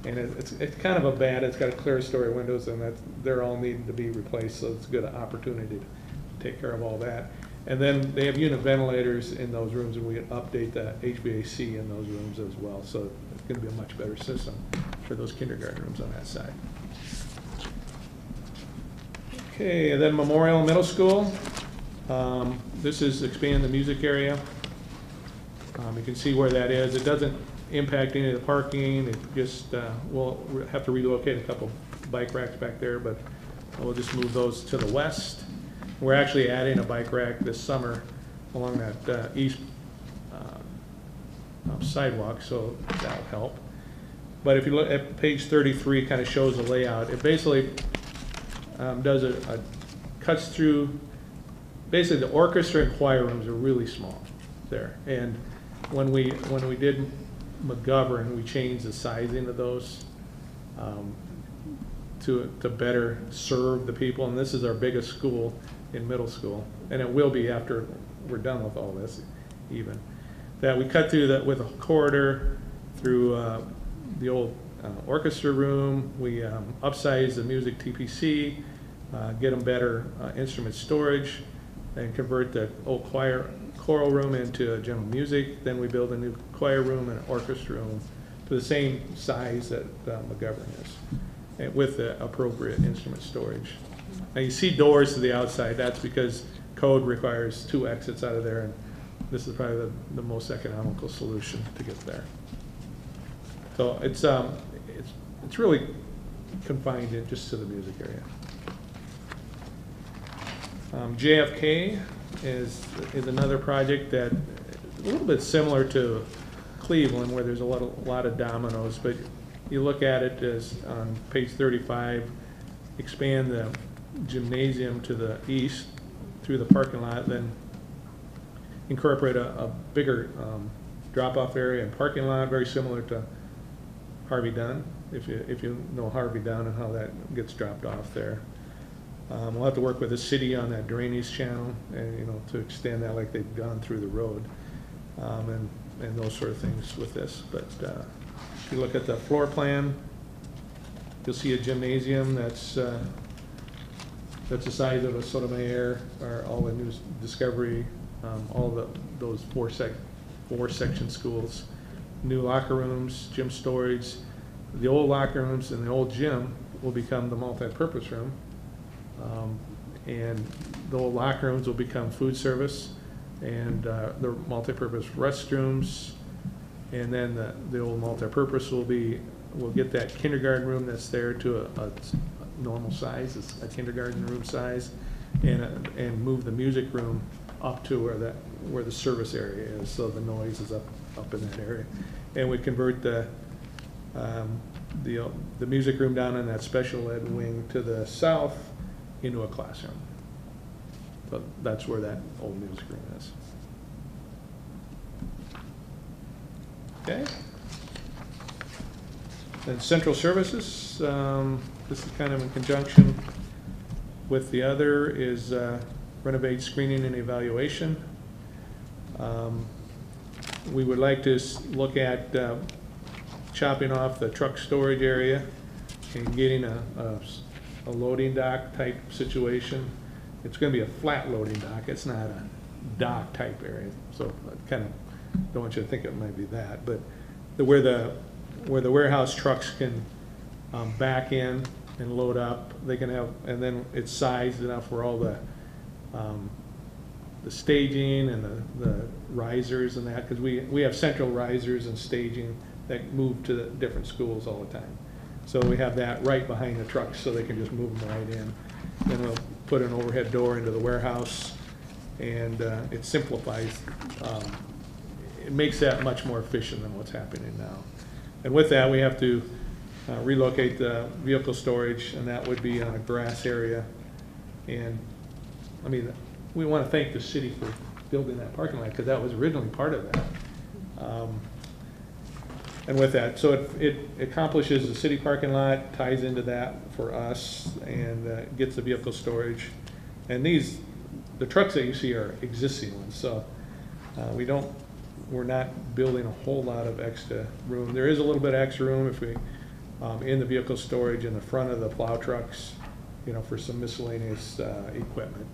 And it's kind of it's got a clear story windows, and they're all needing to be replaced, so it's a good opportunity to take care of all that. And then they have unit ventilators in those rooms, and we can update the HVAC in those rooms as well. So it's going to be a much better system for those kindergarten rooms on that side. Okay, and then Memorial Middle School. This is expand the music area. You can see where that is. It doesn't impact any of the parking. It just, we'll have to relocate a couple bike racks back there, but we'll just move those to the west. We're actually adding a bike rack this summer along that east sidewalk, so that'll help. But if you look at page 33, kind of shows the layout. It basically does cuts through, basically the orchestra and choir rooms are really small there. And when we did McGovern, we changed the sizing of those to better serve the people. And this is our biggest school in middle school, and it will be after we're done with all this even. That we cut through that with a corridor through the old orchestra room. We upsize the music TPC, get them better instrument storage, and convert the old choral room into general music. Then we build a new choir room and orchestra room to the same size that McGovern is, and with the appropriate instrument storage. Now you see doors to the outside. That's because code requires 2 exits out of there, and this is probably the most economical solution to get there. So it's really confined in just to the music area. JFK is another project that a little bit similar to Cleveland, where there's a lot of dominoes, but you look at it as on page 35, expand the gymnasium to the east through the parking lot, then incorporate a bigger drop-off area and parking lot, very similar to Harvey Dunn, if you know Harvey Dunn and how that gets dropped off there. We'll have to work with the city on that drainage channel, and to extend that like they've gone through the road, and those sort of things with this. But if you look at the floor plan, you'll see a gymnasium that's the size of a Sotomayor, or all the new Discovery, all those four section schools. New locker rooms, gym storage. The old locker rooms and the old gym will become the multi-purpose room. And the old locker rooms will become food service, and the multi-purpose restrooms. And then the old multi-purpose will get that kindergarten room that's there to a normal size, it's a kindergarten room size, and move the music room up to where the service area is, so the noise is up in that area. And we convert the music room down in that special ed wing to the south into a classroom. So that's where that old music room is. Okay. Then central services, this is kind of in conjunction with the other, is renovate screening and evaluation. We would like to look at chopping off the truck storage area and getting a loading dock type situation. It's going to be a flat loading dock. It's not a dock type area. So I kind of don't want you to think it might be that, but where the warehouse trucks can back in and load up, they can have, and then it's sized enough for all the staging and the risers and that, because we have central risers and staging that move to the different schools all the time. So we have that right behind the trucks, so they can just move them right in. Then we'll put an overhead door into the warehouse, and it simplifies. It makes that much more efficient than what's happening now. And with that, we have to relocate the vehicle storage, and that would be on a grass area. And I mean, we want to thank the city for building that parking lot, because that was originally part of that. And with that, so it accomplishes the city parking lot, ties into that for us, and gets the vehicle storage. And the trucks that you see are existing ones, so we're not building a whole lot of extra room. There is a little bit of extra room if we in the vehicle storage in the front of the plow trucks, for some miscellaneous equipment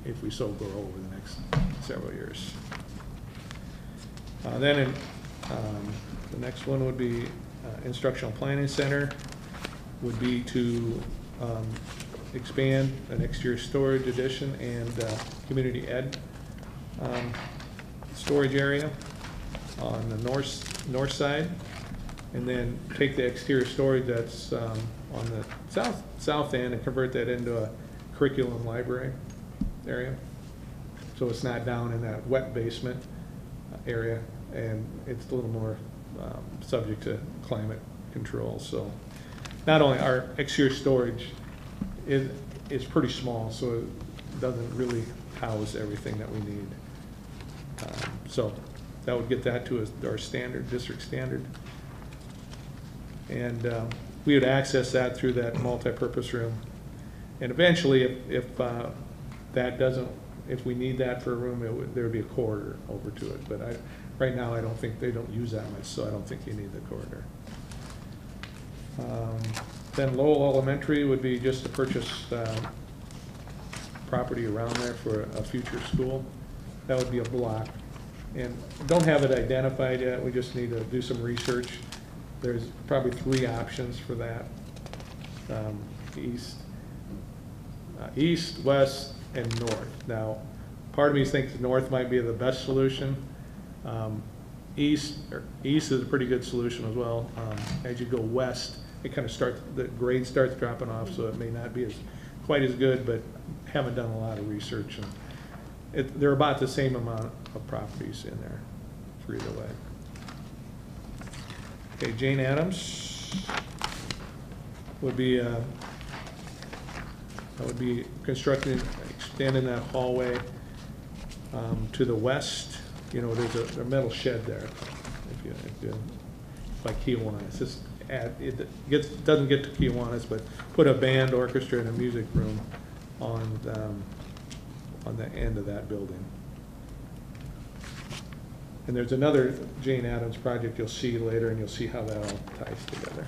if we so grow over the next several years. Then the next one would be instructional planning center, would be to expand an exterior storage addition and community ed storage area on the north side, and then take the exterior storage that's on the south end and convert that into a curriculum library area. So it's not down in that wet basement area, and it's a little more subject to climate control. So not only our exterior storage is pretty small, so it doesn't really house everything that we need. So that would get that to our standard, district standard. And we would access that through that multi-purpose room. And eventually, if that doesn't, if we need that for a room, there would be a corridor over to it. But right now, I don't think they don't use that much, so I don't think you need the corridor. Then Lowell Elementary would be just to purchase property around there for a future school. That would be a block. And don't have it identified yet, we just need to do some research. There's probably 3 options for that. East, west, and north. Now, part of me thinks north might be the best solution. East is a pretty good solution as well. As you go west, it kind of the grade starts dropping off, so it may not be quite as good, but haven't done a lot of research. And they're about the same amount of properties in there for either way. Okay, Jane Addams would be constructing, extending that hallway to the west. You know, there's a metal shed there. If you like Kiwanis, just doesn't get to Kiwanis, but put a band, orchestra, and a music room on the end of that building. And there's another Jane Addams project you'll see later, and you'll see how that all ties together.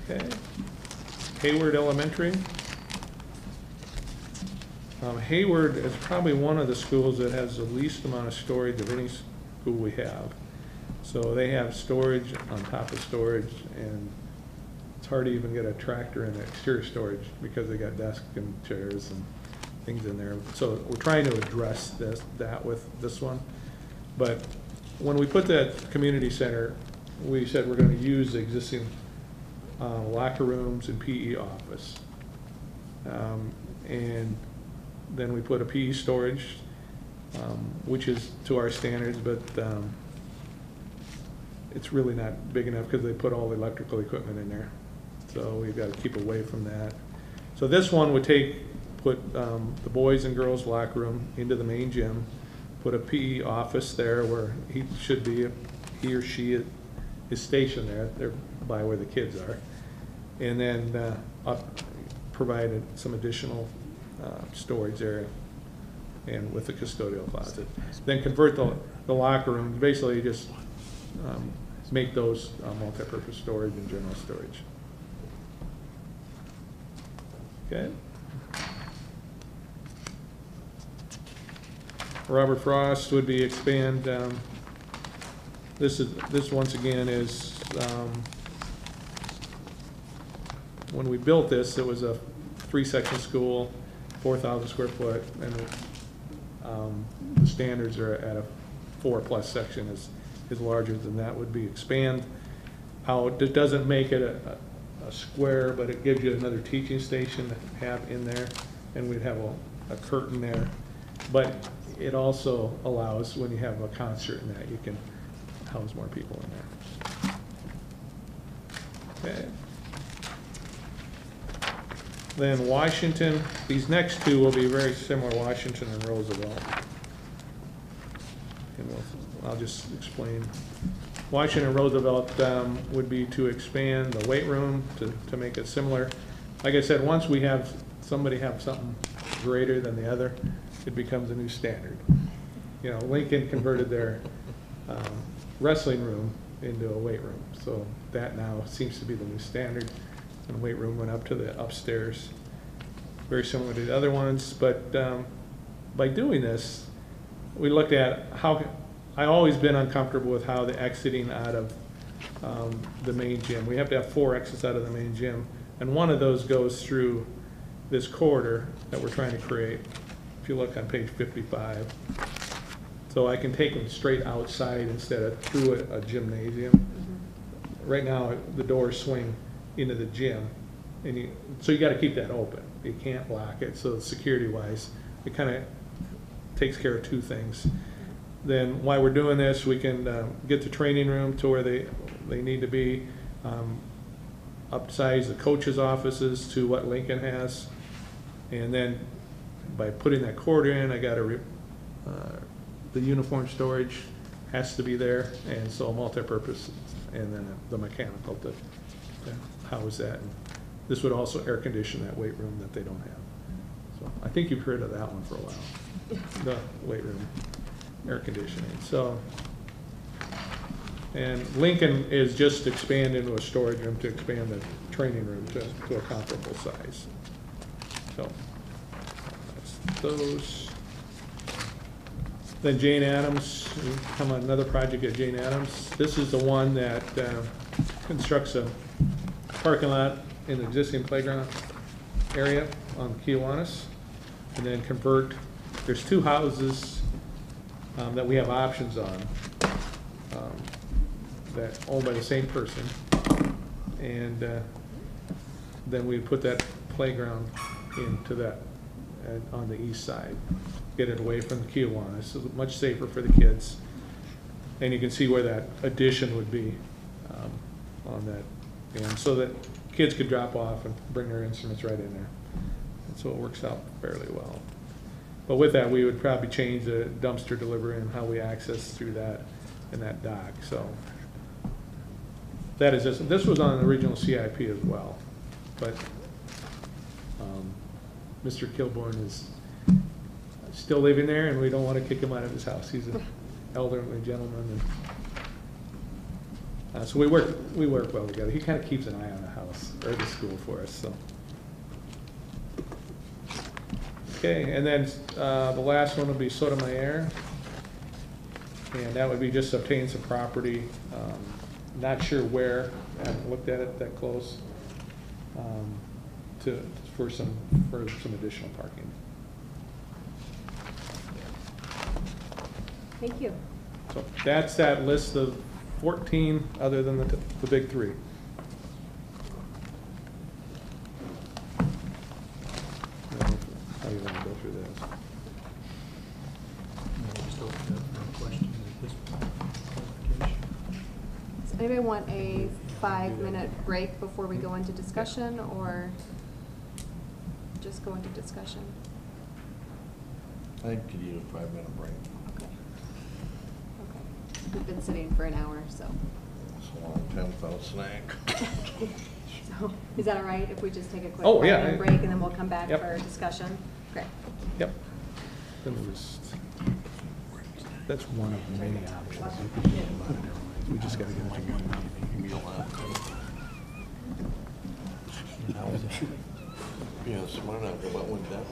Okay, Hayward Elementary. Hayward is probably one of the schools that has the least amount of storage of any school we have. So they have storage on top of storage, and it's hard to even get a tractor in the exterior storage because they got desks and chairs and things in there. So we're trying to address that with this one. But when we put that community center, we said we're going to use the existing locker rooms and PE office. And then we put a PE storage, which is to our standards, but it's really not big enough because they put all the electrical equipment in there. So we've got to keep away from that. So this one would put the boys and girls locker room into the main gym, put a PE office there where he or she is stationed there by where the kids are, and then provided some additional storage area and with the custodial closet. Then convert the locker rooms, basically just make those multi-purpose storage and general storage. Okay. Robert Frost would be expand. This once again is when we built this, it was a 3-section school, 4,000 square foot, and the standards are at a 4+ section is larger than that. Would be expand. How it doesn't make it a square, but it gives you another teaching station to have in there, and we'd have a curtain there. But it also allows, when you have a concert in that, you can house more people in there. Okay. Then Washington, these next two will be very similar, Washington and Roosevelt. And I'll just explain. Washington and Roosevelt would be to expand the weight room to make it similar. Like I said, once we have somebody have something greater than the other, it becomes a new standard. You know, Lincoln converted their wrestling room into a weight room, so that now seems to be the new standard. And the weight room went up to the upstairs, very similar to the other ones. But by doing this, we looked at how. I've always been uncomfortable with how the exiting out of the main gym. We have to have 4 exits out of the main gym, and one of those goes through this corridor that we're trying to create. If you look on page 55. So I can take them straight outside instead of through a gymnasium. Mm-hmm. Right now, the doors swing into the gym, and so you got to keep that open. You can't lock it. So security-wise, it kind of takes care of 2 things. then while we're doing this, we can get the training room to where they need to be, upsize the coaches' offices to what Lincoln has. And then by putting that cord in, I got the uniform storage has to be there, and so multi-purpose, and then the mechanical to house that. And this would also air condition that weight room that they don't have. So I think you've heard of that one for a while, the weight room air conditioning. So, and Lincoln is just expanding into a storage room to expand the training room to a comparable size. So that's those. Then Jane Addams, we come on another project at Jane Addams. This is the one that constructs a parking lot in the existing playground area on Kiwanis, and then convert. There's two houses that we have options on that owned by the same person, and then we put that playground into that on the east side, get it away from the Kiwanis, so much safer for the kids. And you can see where that addition would be on that, and so that kids could drop off and bring their instruments right in there. And so it works out fairly well. But with that, we would probably change the dumpster delivery and how we access through that and that dock. So that is just, this was on the original CIP as well, but Mr. Kilborn is still living there, and we don't want to kick him out of his house. He's an elderly gentleman, and so we work well together. He kind of keeps an eye on the house or the school for us. So okay, and then the last one would be Sotomayor, and that would be just obtain some property. Not sure where. I haven't looked at it that close. For some additional parking. Thank you. So that's that list of 14, other than the big three. How do you want to go through this? Just open it up for questions at this point. Does anybody want a 5-minute break before we go into discussion, or just go into discussion? I could use a 5-minute break. Okay. Okay. We've been sitting for an hour, so. It's a long time without a snack. So, is that all right if we just take a quick Oh, yeah. 5-minute break and then we'll come back Yep. for discussion? Great. Yep. Then we just, that's one of many options. You could do a lot of different ways. We just got to get it to one. Yeah, smart enough to let one down.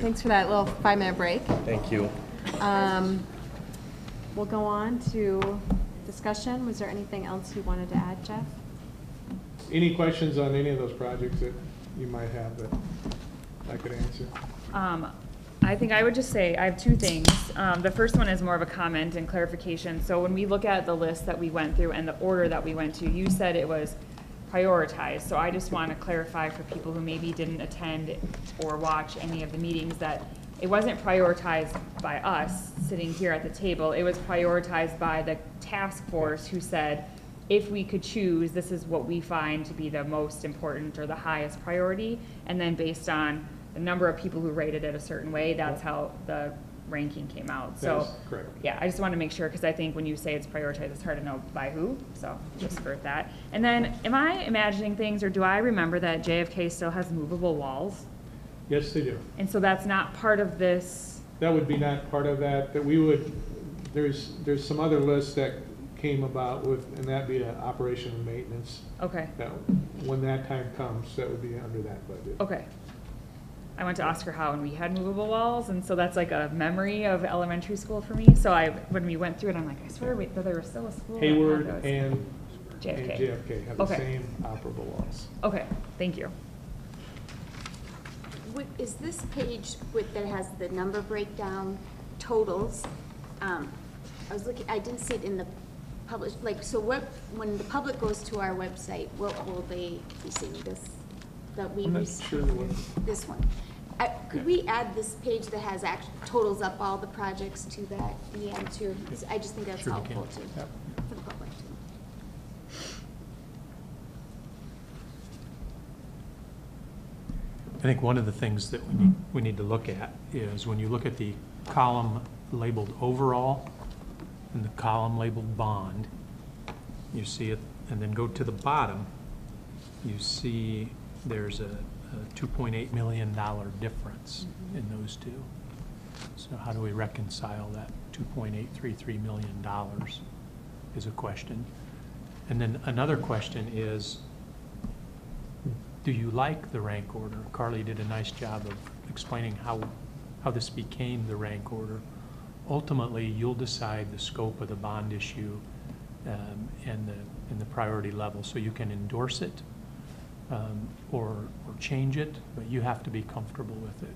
thanks for that little 5-minute break. Thank you. We'll go on to discussion. Was there anything else you wanted to add, Jeff? Any questions on any of those projects that you might have that I could answer? I think I would just say, I have two things. The first one is more of a comment and clarification. So when we look at the list that we went through and the order that we went to, you said it was prioritized. So I just want to clarify for people who maybe didn't attend or watch any of the meetings that it wasn't prioritized by us sitting here at the table. It was prioritized by the task force who said, if we could choose, this is what we find to be the most important or the highest priority. And then based on the number of people who rated it a certain way, that's how the ranking came out. So, That's correct. yeah, I just want to make sure, because I think when you say it's prioritized, it's hard to know by who, so just for that. And then, am I imagining things, or do I remember that JFK still has movable walls? Yes, they do. And so that's not part of this? That would be not part of that, that we would, there's some other lists that came about with, and that'd be an operation and maintenance. Okay, That, when that time comes, that would be under that budget. okay. I went to Oscar Howe and we had movable walls, and so that's like a memory of elementary school for me. So when we went through it, I'm like, I swear that there was still a school. that had Hayward those. and JFK. JFK have the Okay. same operable walls. Okay, thank you. Is this page that has the number breakdown totals? I was looking, I didn't see it in the published, so when the public goes to our website, what will they be seeing? That we I'm not received? sure what. This one. Could we add this page that has totals up all the projects to that in the end too? I just think that's Sure you helpful can. too, Yep. for the public too. I think one of the things that we need to look at is when you look at the column labeled overall and the column labeled bond, you see it, and then go to the bottom, you see there's a $2.8 million difference in those two. So how do we reconcile that $2.833 million is a question. And then another question is, do you like the rank order? Carly did a nice job of explaining how this became the rank order. Ultimately, you'll decide the scope of the bond issue and the priority level. So you can endorse it or change it, but you have to be comfortable with it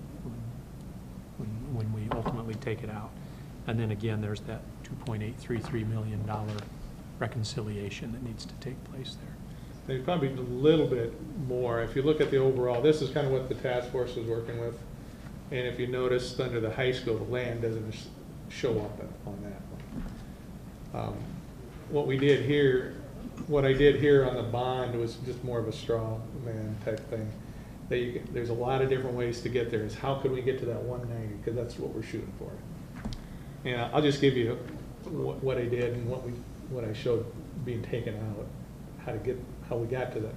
when we ultimately take it out. And then again, there's that $2.833 million reconciliation that needs to take place there. There's probably a little bit more. If you look at the overall, this is kind of what the task force was working with. And if you notice, under the high school, the land doesn't show up on that one. What we did here, what I did here on the bond was just more of a straw man type thing. There's a lot of different ways to get there. Is how could we get to that 190? Because that's what we're shooting for. And I'll just give you what I did and what I showed being taken out, how we got to that.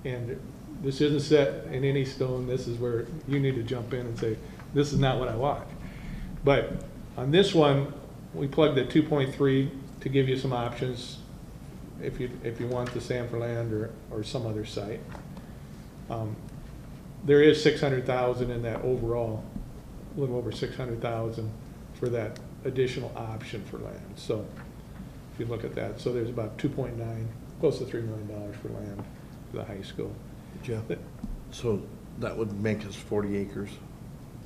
And this isn't set in any stone. This is where you need to jump in and say, this is not what I want. But on this one, we plugged the 2.3 to give you some options if you want the Sanford land or some other site. There is 600,000 in that overall, a little over 600,000 for that additional option for land. So if you look at that, so there's about 2.9, close to $3 million for land for the high school. Jeff, so that would make us 40 acres?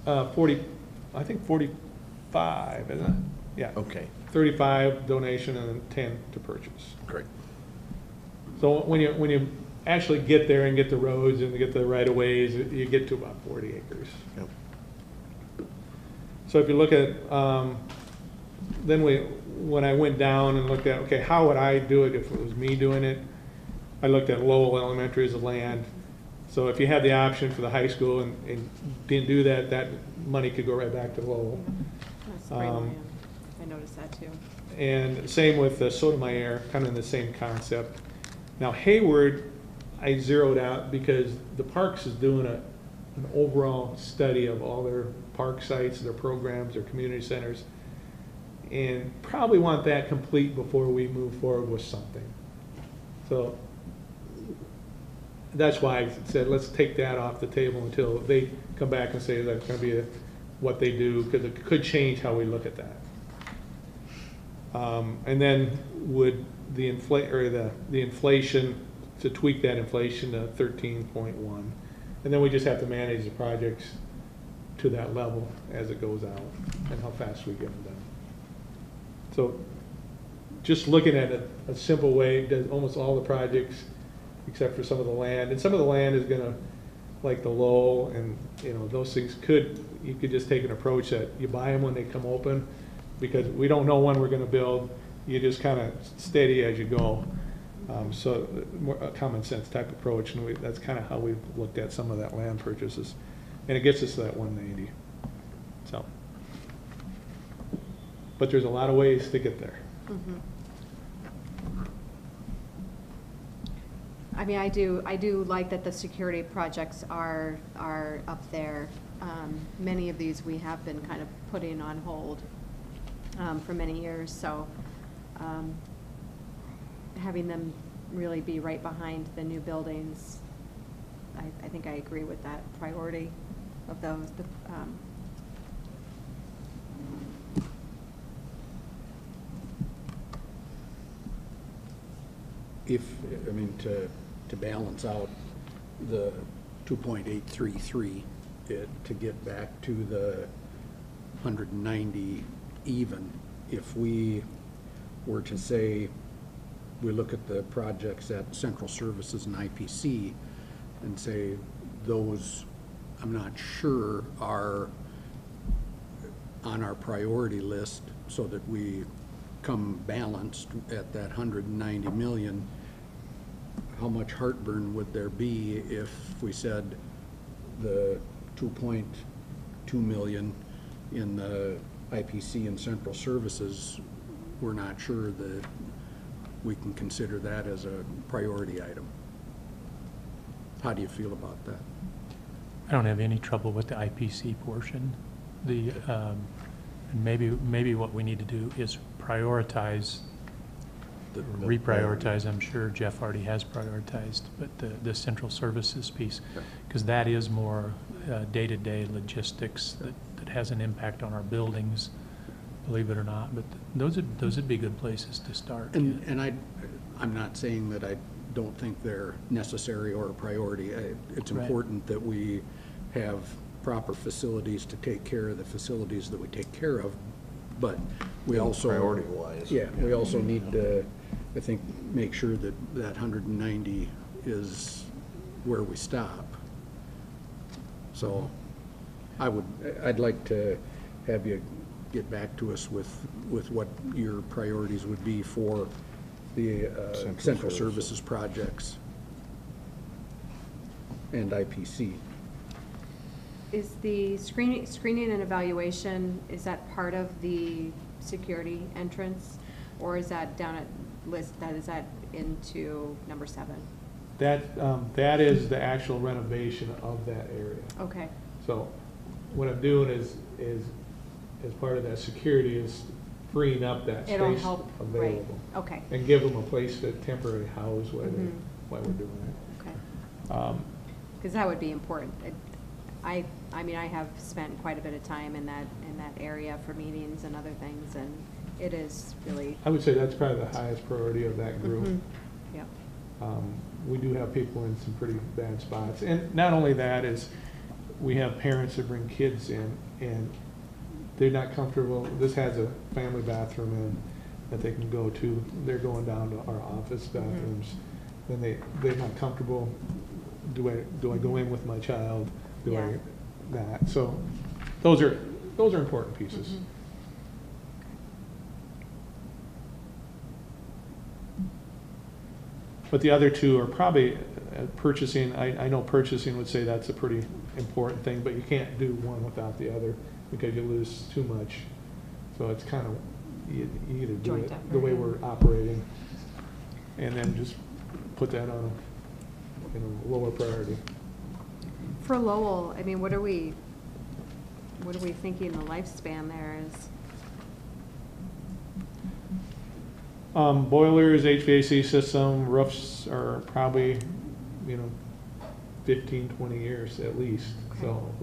40, I think 45, isn't it? Yeah. Okay, 35 donation and then 10 to purchase. great. So when you actually get there and get the roads and get the right-of-ways, you get to about 40 acres. Yep. So if you look at, then when I went down and looked at, okay, how would I do it if it was me doing it? I looked at Lowell Elementary as a land. So if you had the option for the high school and didn't do that, that money could go right back to Lowell. That's great land. I noticed that too. And same with Sotomayor, kind of the same concept. Now Hayward, I zeroed out because the Parks is doing an overall study of all their park sites, their programs, their community centers, and probably want that complete before we move forward with something. So that's why I said let's take that off the table until they come back and say that's going to be what they do, because it could change how we look at that. And then would the inflation, to tweak that inflation to 13.1. And then we just have to manage the projects to that level as it goes out and how fast we get them done. So just looking at it a simple way, does almost all the projects except for some of the land. And some of the land is gonna, like the low and, you know, those things you could just take an approach that you buy them when they come open, because we don't know when we're gonna build. You just kind of steady as you go. So more a common sense type approach, and that's kind of how we've looked at some of that land purchases. And it gets us to that 190. So, but there's a lot of ways to get there. I mean, I do like that the security projects are up there. Many of these we have been kind of putting on hold for many years, so having them really be right behind the new buildings, I think I agree with that priority of those. To balance out the 2.833, to get back to the 190 even, if we were to say, we look at the projects at Central Services and IPC and say those, I'm not sure, are on our priority list so that we come balanced at that 190 million, how much heartburn would there be if we said the 2.2 million in the IPC and Central Services, we're not sure that we can consider that as a priority item? How do you feel about that? I don't have any trouble with the IPC portion. And maybe what we need to do is prioritize, reprioritize. I'm sure Jeff already has prioritized, but the central services piece, because that is more day-to-day logistics that has an impact on our buildings, believe it or not. But those would be good places to start. And I'm not saying that I don't think they're necessary or a priority. It's important that we have proper facilities to take care of the facilities that we take care of, but we also, priority-wise. Yeah, we also need to, I think, make sure that that 190 is where we stop. So I'd like to have you get back to us with what your priorities would be for the central services projects and IPC. Is the screening and evaluation, is that part of the security entrance, or is that down at is that into number 7? That is the actual renovation of that area. Okay. So what I'm doing is as part of that security is freeing up that It'll space help, available. right, okay. And give them a place to temporarily house while we're doing it. Okay. Because that would be important. I mean, I have spent quite a bit of time in that area for meetings and other things, and it is really. I would say that's probably the highest priority of that group. Yep. We do have people in some pretty bad spots, and not only that is we have parents that bring kids in and they're not comfortable. This has a family bathroom in that they can go to. They're going down to our office bathrooms. Then they're not comfortable. Do I go in with my child? Do I not? So those are important pieces. But the other two are probably purchasing. I know purchasing would say that's a pretty important thing, but you can't do one without the other because you lose too much. So it's kind of, you either do Joint it effort. the way we're operating and then just put that on a lower priority. For Lowell, I mean, what are we thinking the lifespan there is? Boilers, HVAC system, roofs are probably, 15, 20 years at least. So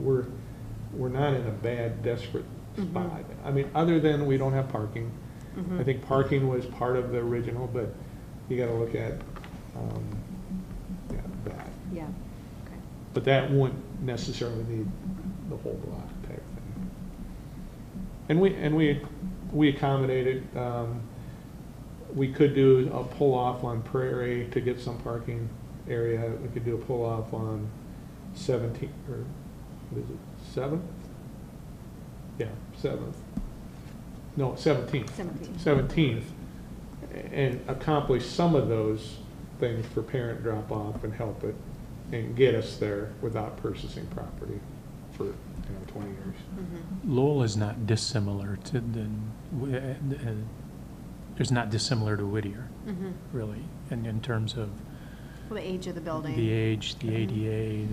we're not in a bad, desperate Mhm. spot. I mean, other than we don't have parking. Mhm. I think parking was part of the original, but you gotta look at, yeah, that. Yeah, okay. But that wouldn't necessarily need the whole block type thing. And we accommodated, we could do a pull-off on Prairie to get some parking area. We could do a pull-off on 17th, or what is it, 7th? Yeah, 7th. No, 17th. 17th. 17th, and accomplish some of those things for parent drop-off and help it, and get us there without purchasing property for, 20 years. Mhm. Lowell is not dissimilar to it's not dissimilar to Whittier, Mhm. really, and in terms of Well, the age of the building. the age, the Mhm. ADA,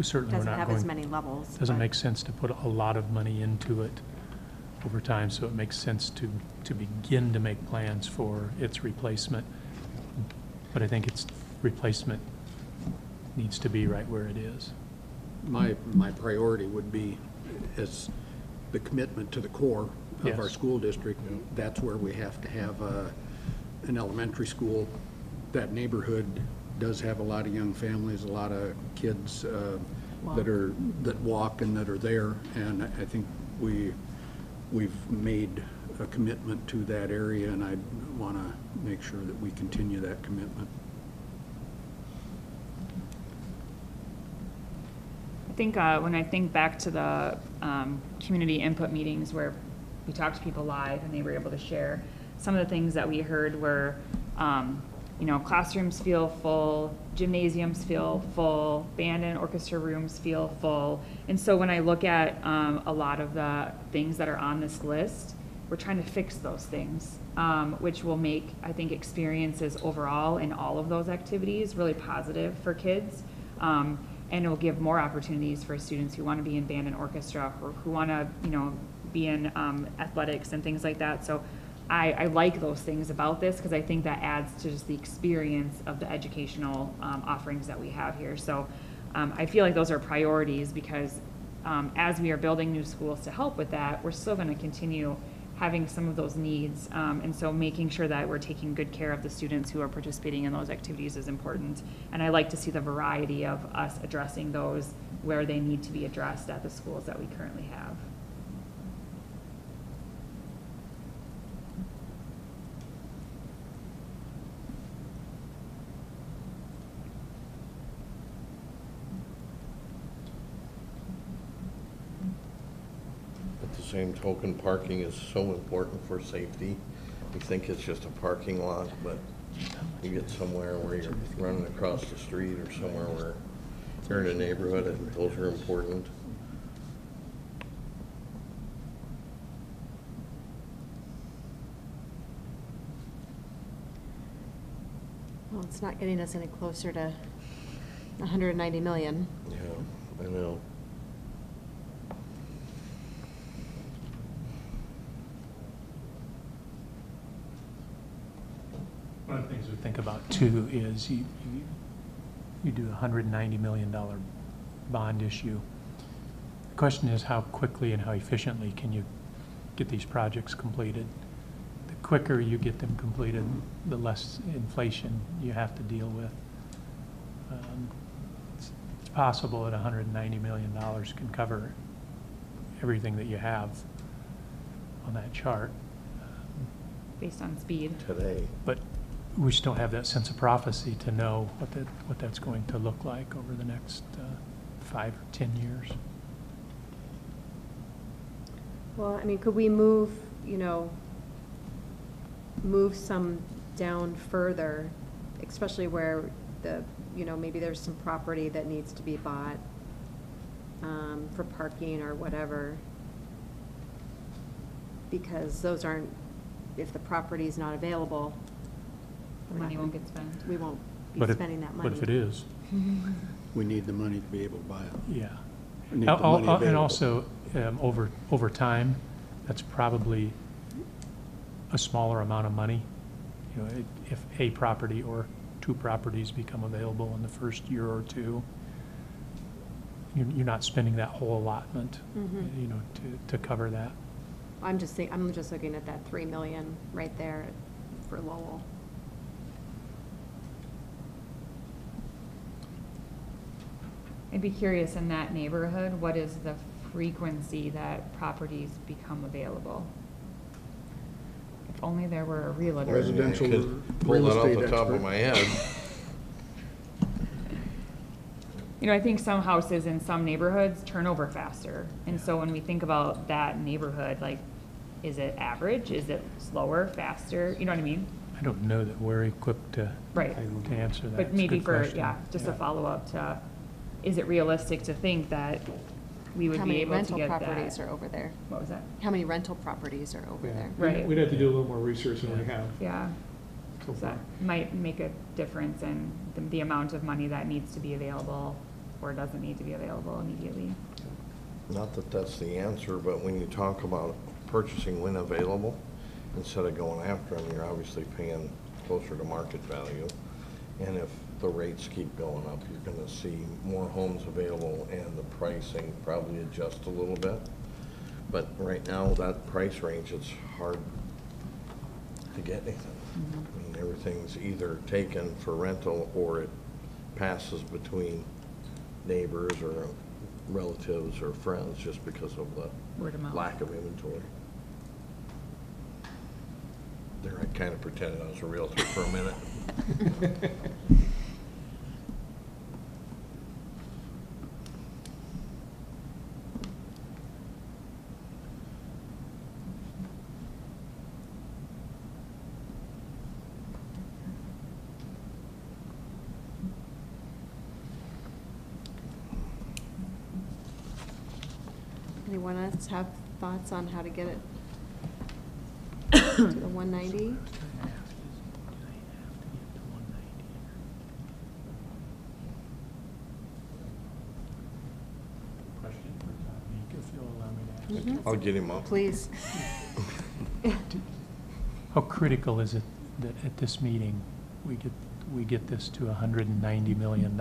certainly we're Doesn't not have as going, many levels. doesn't but- make sense to put a lot of money into it over time, so it makes sense to begin to make plans for its replacement. But I think its replacement needs to be right where it is. My priority would be is the commitment to the core of our Yes. school district. That's where we have to have an elementary school. That neighborhood does have a lot of young families, a lot of kids that walk and that are there. And I think we've made a commitment to that area, and I want to make sure that we continue that commitment. I think when I think back to the community input meetings where we talked to people live and they were able to share, some of the things that we heard were, classrooms feel full, gymnasiums feel full, band and orchestra rooms feel full. And so when I look at a lot of the things that are on this list, we're trying to fix those things, which will make, I think, experiences overall in all of those activities really positive for kids. And it will give more opportunities for students who want to be in band and orchestra, or who want to, be in athletics and things like that. So I like those things about this, because I think that adds to just the experience of the educational offerings that we have here. So I feel like those are priorities, because as we are building new schools to help with that, we're still going to continue having some of those needs. And so making sure that we're taking good care of the students who are participating in those activities is important. And I like to see the variety of us addressing those where they need to be addressed at the schools that we currently have. At the same token, parking is so important for safety. You think it's just a parking lot, but you get somewhere where you're running across the street, or somewhere where you're in a neighborhood, and those are important. Well, it's not getting us any closer to 190 million. Yeah, I know. One of the things we think about too is you do a $190 million bond issue. The question is, how quickly and how efficiently can you get these projects completed? The quicker you get them completed, the less inflation you have to deal with. It's possible that $190 million can cover everything that you have on that chart. Based on speed. Today. But we just don't have that sense of prophecy to know what that's going to look like over the next 5 or 10 years. Well, I mean, could we move some down further, especially where maybe there's some property that needs to be bought for parking or whatever? Because those aren't, if the property's not available, The money won't get spent. we won't be But spending that money. But if it is, We need the money to be able to buy it. yeah. We need the money And available. also, over time, that's probably a smaller amount of money. If a property or 2 properties become available in the first year or two, you're not spending that whole allotment, Mhm. you know, to cover that. I'm just looking at that 3 million right there for Lowell. I'd be curious in that neighborhood, what is the frequency that properties become available? If only there were a realtor. Residential I could pull real that off estate the top expert. of my head. You know, I think some houses in some neighborhoods turn over faster. And so when we think about that neighborhood, like, is it average? Is it slower, faster? You know what I mean? I don't know that we're equipped to Right. answer that. But It's a maybe good for, question. yeah, just a Yeah. follow-up to, is it realistic to think that we would How be many able to rental get properties that? are over there? What was that? How many rental properties are over Yeah. there? Right. We'd have to do a little more research than we have Yeah, so so far. that might make a difference in the amount of money that needs to be available or doesn't need to be available immediately. Not that that's the answer, but when you talk about purchasing when available, instead of going after them, you're obviously paying closer to market value. And if the rates keep going up, you're gonna see more homes available and the pricing probably adjust a little bit. But right now, that price range, it's hard to get anything. I mean, everything's either taken for rental or it passes between neighbors or relatives or friends just because of the Word of mouth. lack of inventory. There, I kind of pretended I was a realtor for a minute. Anyone else have thoughts on how to get it to the 190? Question for Dominique, if you'll allow me to ask. Mhm. I'll get him up. Please. How critical is it that at this meeting, we get this to $190 million?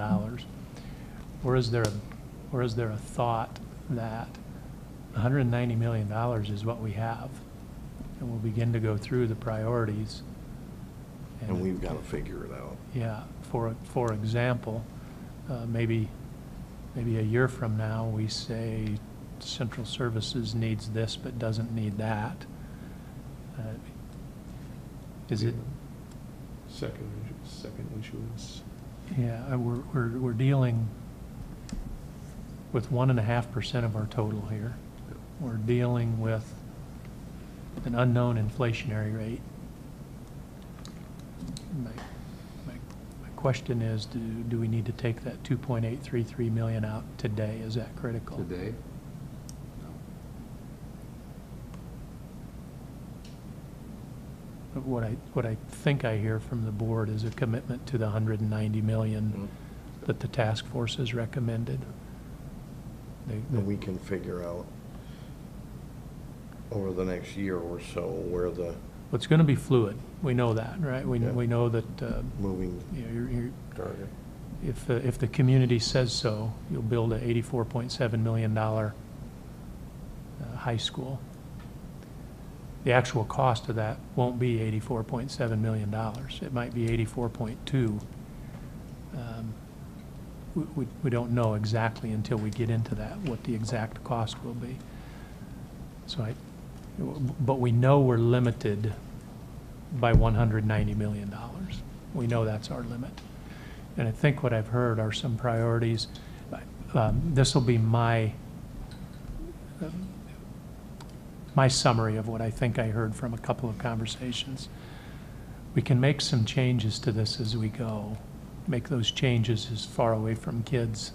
Or is there a thought that $190 million is what we have? And we'll begin to go through the priorities. And we've got to figure it out. Yeah, for example, maybe a year from now, we say central services needs this but doesn't need that. Is it, Second issuance. yeah, we're dealing with 1.5% of our total here. We're dealing with an unknown inflationary rate. My question is, do we need to take that 2.833 million out today? Is that critical? Today? What I think I hear from the board is a commitment to the 190 million that the task force has recommended. And we can figure out over the next year or so where the It's going to be fluid. We know that, right? We Yeah. know that, moving you know, you're, target. if the community says so, you'll build a $84.7 million high school. The actual cost of that won't be $84.7 million. It might be 84.2. We don't know exactly until we get into that what the exact cost will be. But we know we're limited by $190 million. We know that's our limit. And I think what I've heard are some priorities. This will be my summary of what I think I heard from a couple of conversations. We can make some changes to this as we go, make those changes as far away from kids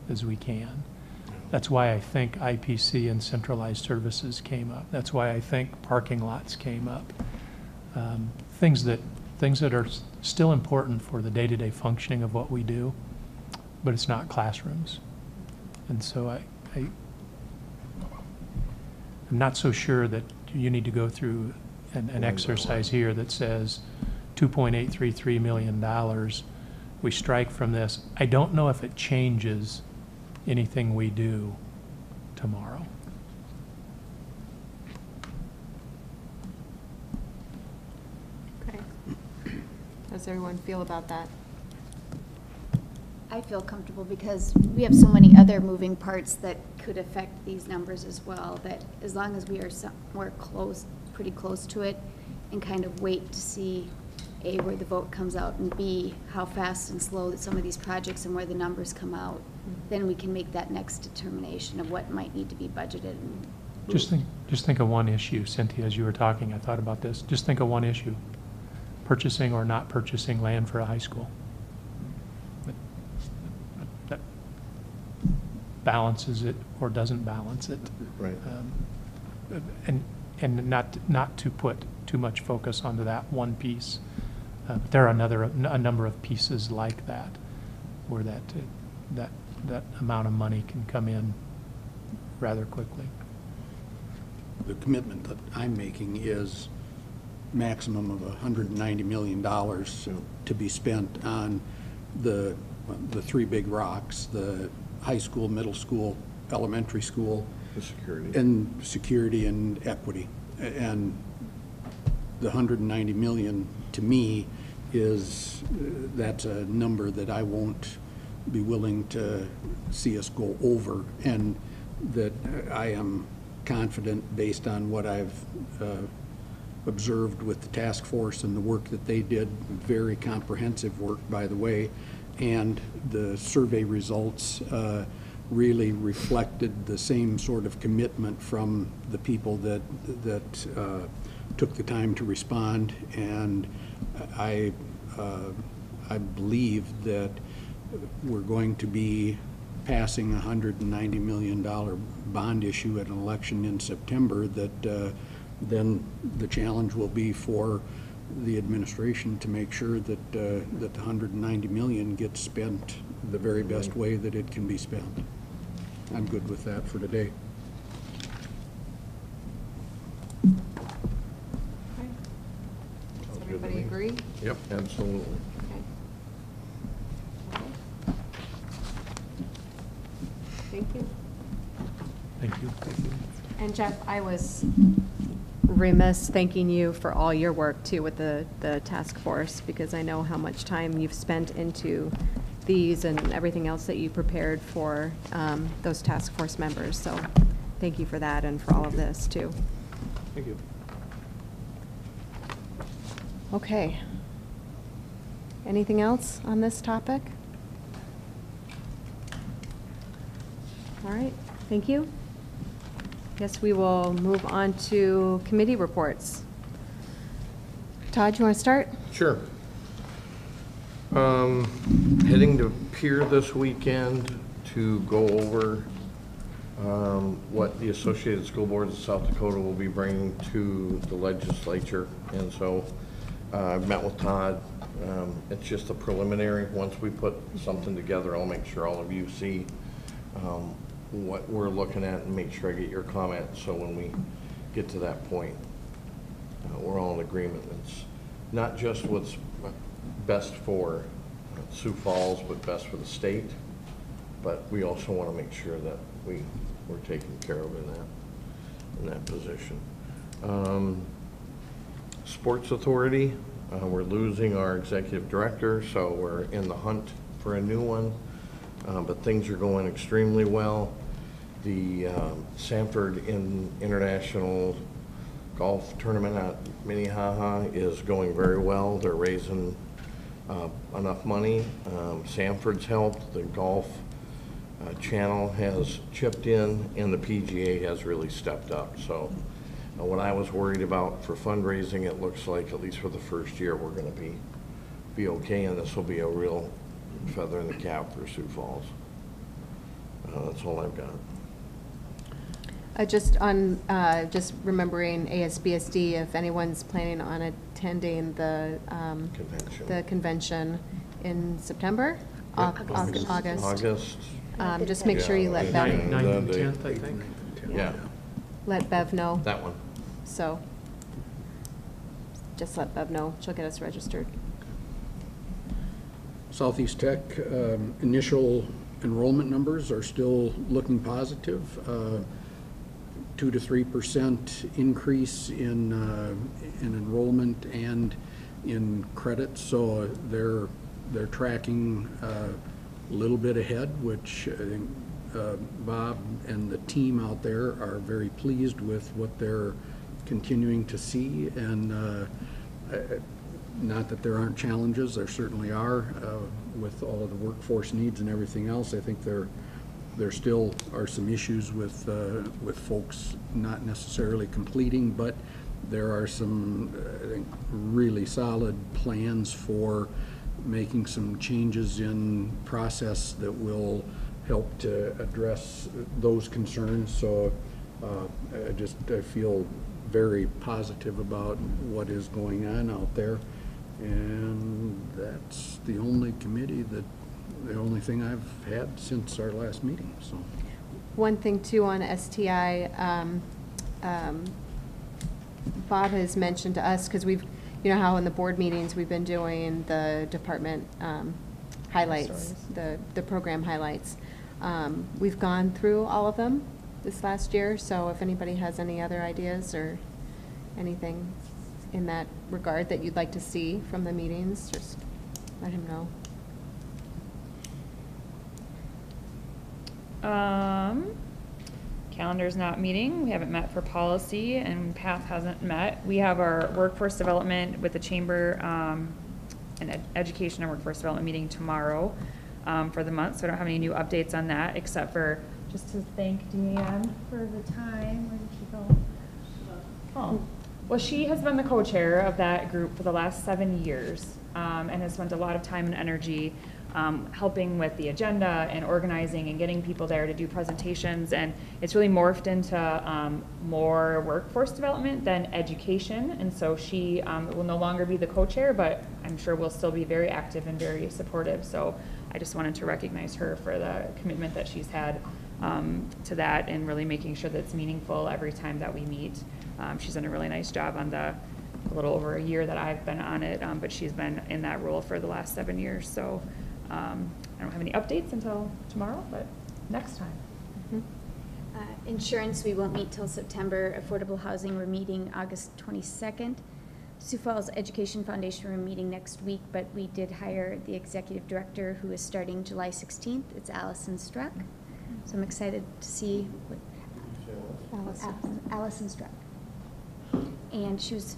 as we can. That's why I think IPC and centralized services came up. That's why I think parking lots came up. Things that are still important for the day-to-day functioning of what we do, but it's not classrooms. And so I'm not so sure that you need to go through an exercise here that says $2.833 million we strike from this. I don't know if it changes anything we do tomorrow. Okay. How does everyone feel about that? I feel comfortable because we have so many other moving parts that could affect these numbers as well, that as long as we are somewhere close, pretty close to it, and kind of wait to see, A, where the vote comes out, and B, how fast and slow that some of these projects and where the numbers come out, then we can make that next determination of what might need to be budgeted. And Just think of one issue, Cynthia, as you were talking, I thought about this. Just think of one issue, purchasing or not purchasing land for a high school. That balances it or doesn't balance it. Right. And not to put too much focus onto that one piece. But there are a number of pieces like that, where that amount of money can come in rather quickly. The commitment that I'm making is maximum of $190 million to be spent on the three big rocks, the high school, middle school, elementary school. The security. And security and equity. And the $190 million, to me, that's a number that I won't be willing to see us go over, and that I am confident, based on what I've observed with the task force and the work that they did, very comprehensive work, by the way, and the survey results really reflected the same sort of commitment from the people that took the time to respond. And I believe that we're going to be passing a $190 million bond issue at an election in September, that then the challenge will be for the administration to make sure that that the $190 million gets spent the very best way that it can be spent. I'm good with that for today. Okay. Does Sounds good to everybody me. agree? Yep, absolutely. Okay. Thank you. Thank you. And Jeff, I was remiss thanking you for all your work too with the task force, because I know how much time you've spent into these and everything else that you prepared for those task force members. So thank you for that and for all of this too. Thank you. Okay. Anything else on this topic? All right, thank you. Guess we will move on to committee reports. Todd, you want to start? Sure. Heading to Pier this weekend to go over what the Associated School Boards of South Dakota will be bringing to the legislature. And so I've met with Todd. It's just a preliminary. Once we put something together, I'll make sure all of you see what we're looking at and make sure I get your comments. So when we get to that point, we're all in agreement. It's not just what's best for Sioux Falls, but best for the state. But we also want to make sure that we're taken care of in that position. Sports Authority, we're losing our executive director, so we're in the hunt for a new one. But things are going extremely well. The Sanford International Golf Tournament at Minnehaha is going very well. They're raising enough money. Sanford's helped. The Golf Channel has chipped in, and the PGA has really stepped up. So what I was worried about for fundraising, it looks like, at least for the first year, we're going to be okay, and this will be a real feather in the cap for Sioux Falls. That's all I've got. Just remembering ASBSD, if anyone's planning on attending the convention in September, August. August. Just make sure you let Yeah, Bev, 9th and 10th, I think. Yeah, let Bev know. that one. So just let Bev know. She'll get us registered. Southeast Tech, initial enrollment numbers are still looking positive. 2 to 3% increase in enrollment and in credits, so they're tracking a little bit ahead, which I think Bob and the team out there are very pleased with what they're continuing to see. And not that there aren't challenges, there certainly are with all of the workforce needs and everything else. I think there still are some issues with folks not necessarily completing, but there are some, I think, really solid plans for making some changes in process that will help to address those concerns. So I feel very positive about what is going on out there. And that's the only thing I've had since our last meeting, so. One thing too on STI, Bob has mentioned to us, because we've, you know how in the board meetings we've been doing the department highlights, the program highlights. We've gone through all of them this last year, so if anybody has any other ideas or anything in that regard that you'd like to see from the meetings, just let him know. Calendar's not meeting. We haven't met for policy, and PATH hasn't met. We have our workforce development with the chamber and education and workforce development meeting tomorrow for the month. So I don't have any new updates on that, except for just to thank Deanne for the time. Where did she go? Oh, well, she has been the co-chair of that group for the last 7 years and has spent a lot of time and energy helping with the agenda and organizing and getting people there to do presentations. And it's really morphed into more workforce development than education. And so she will no longer be the co-chair, but I'm sure will still be very active and very supportive. So I just wanted to recognize her for the commitment that she's had to that and really making sure that it's meaningful every time that we meet. She's done a really nice job on a little over a year that I've been on it, but she's been in that role for the last 7 years. So I don't have any updates until tomorrow, but next time. Mm-hmm. Insurance, we won't meet till September. Affordable housing, we're meeting August 22nd. Sioux Falls Education Foundation, we're meeting next week, but we did hire the executive director who is starting July 16th. It's Allison Struck. So I'm excited to see what Allison Struck. And she was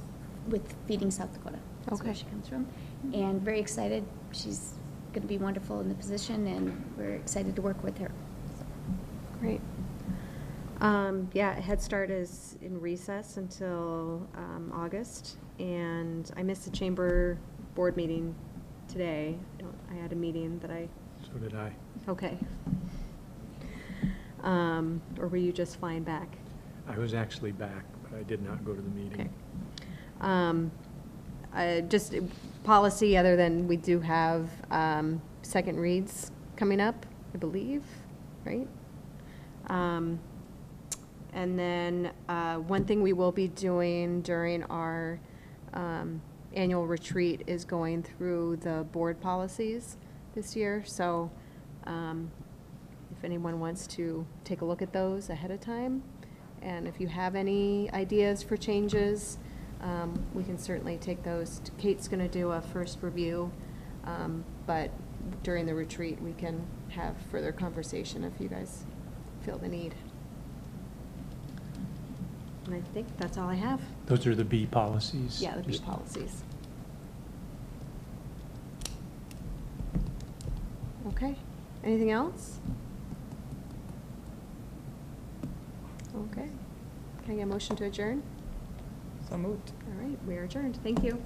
with Feeding South Dakota. That's where she comes from. And very excited. She's going to be wonderful in the position, and we're excited to work with her. Great. Yeah, Head Start is in recess until August, and I missed the chamber board meeting today. I had a meeting that I... So did I. Okay. Or were you just flying back? I was actually back, but I did not go to the meeting. Okay. Just policy, other than we do have second reads coming up, I believe, right? And then one thing we will be doing during our annual retreat is going through the board policies this year. So if anyone wants to take a look at those ahead of time, and if you have any ideas for changes, we can certainly take those. Kate's going to do a first review, but during the retreat we can have further conversation if you guys feel the need. And I think that's all I have. Those are the B policies? Yeah, the B policies. Okay. Anything else? Okay. Can I get a motion to adjourn? So moved. All right, we are adjourned. Thank you.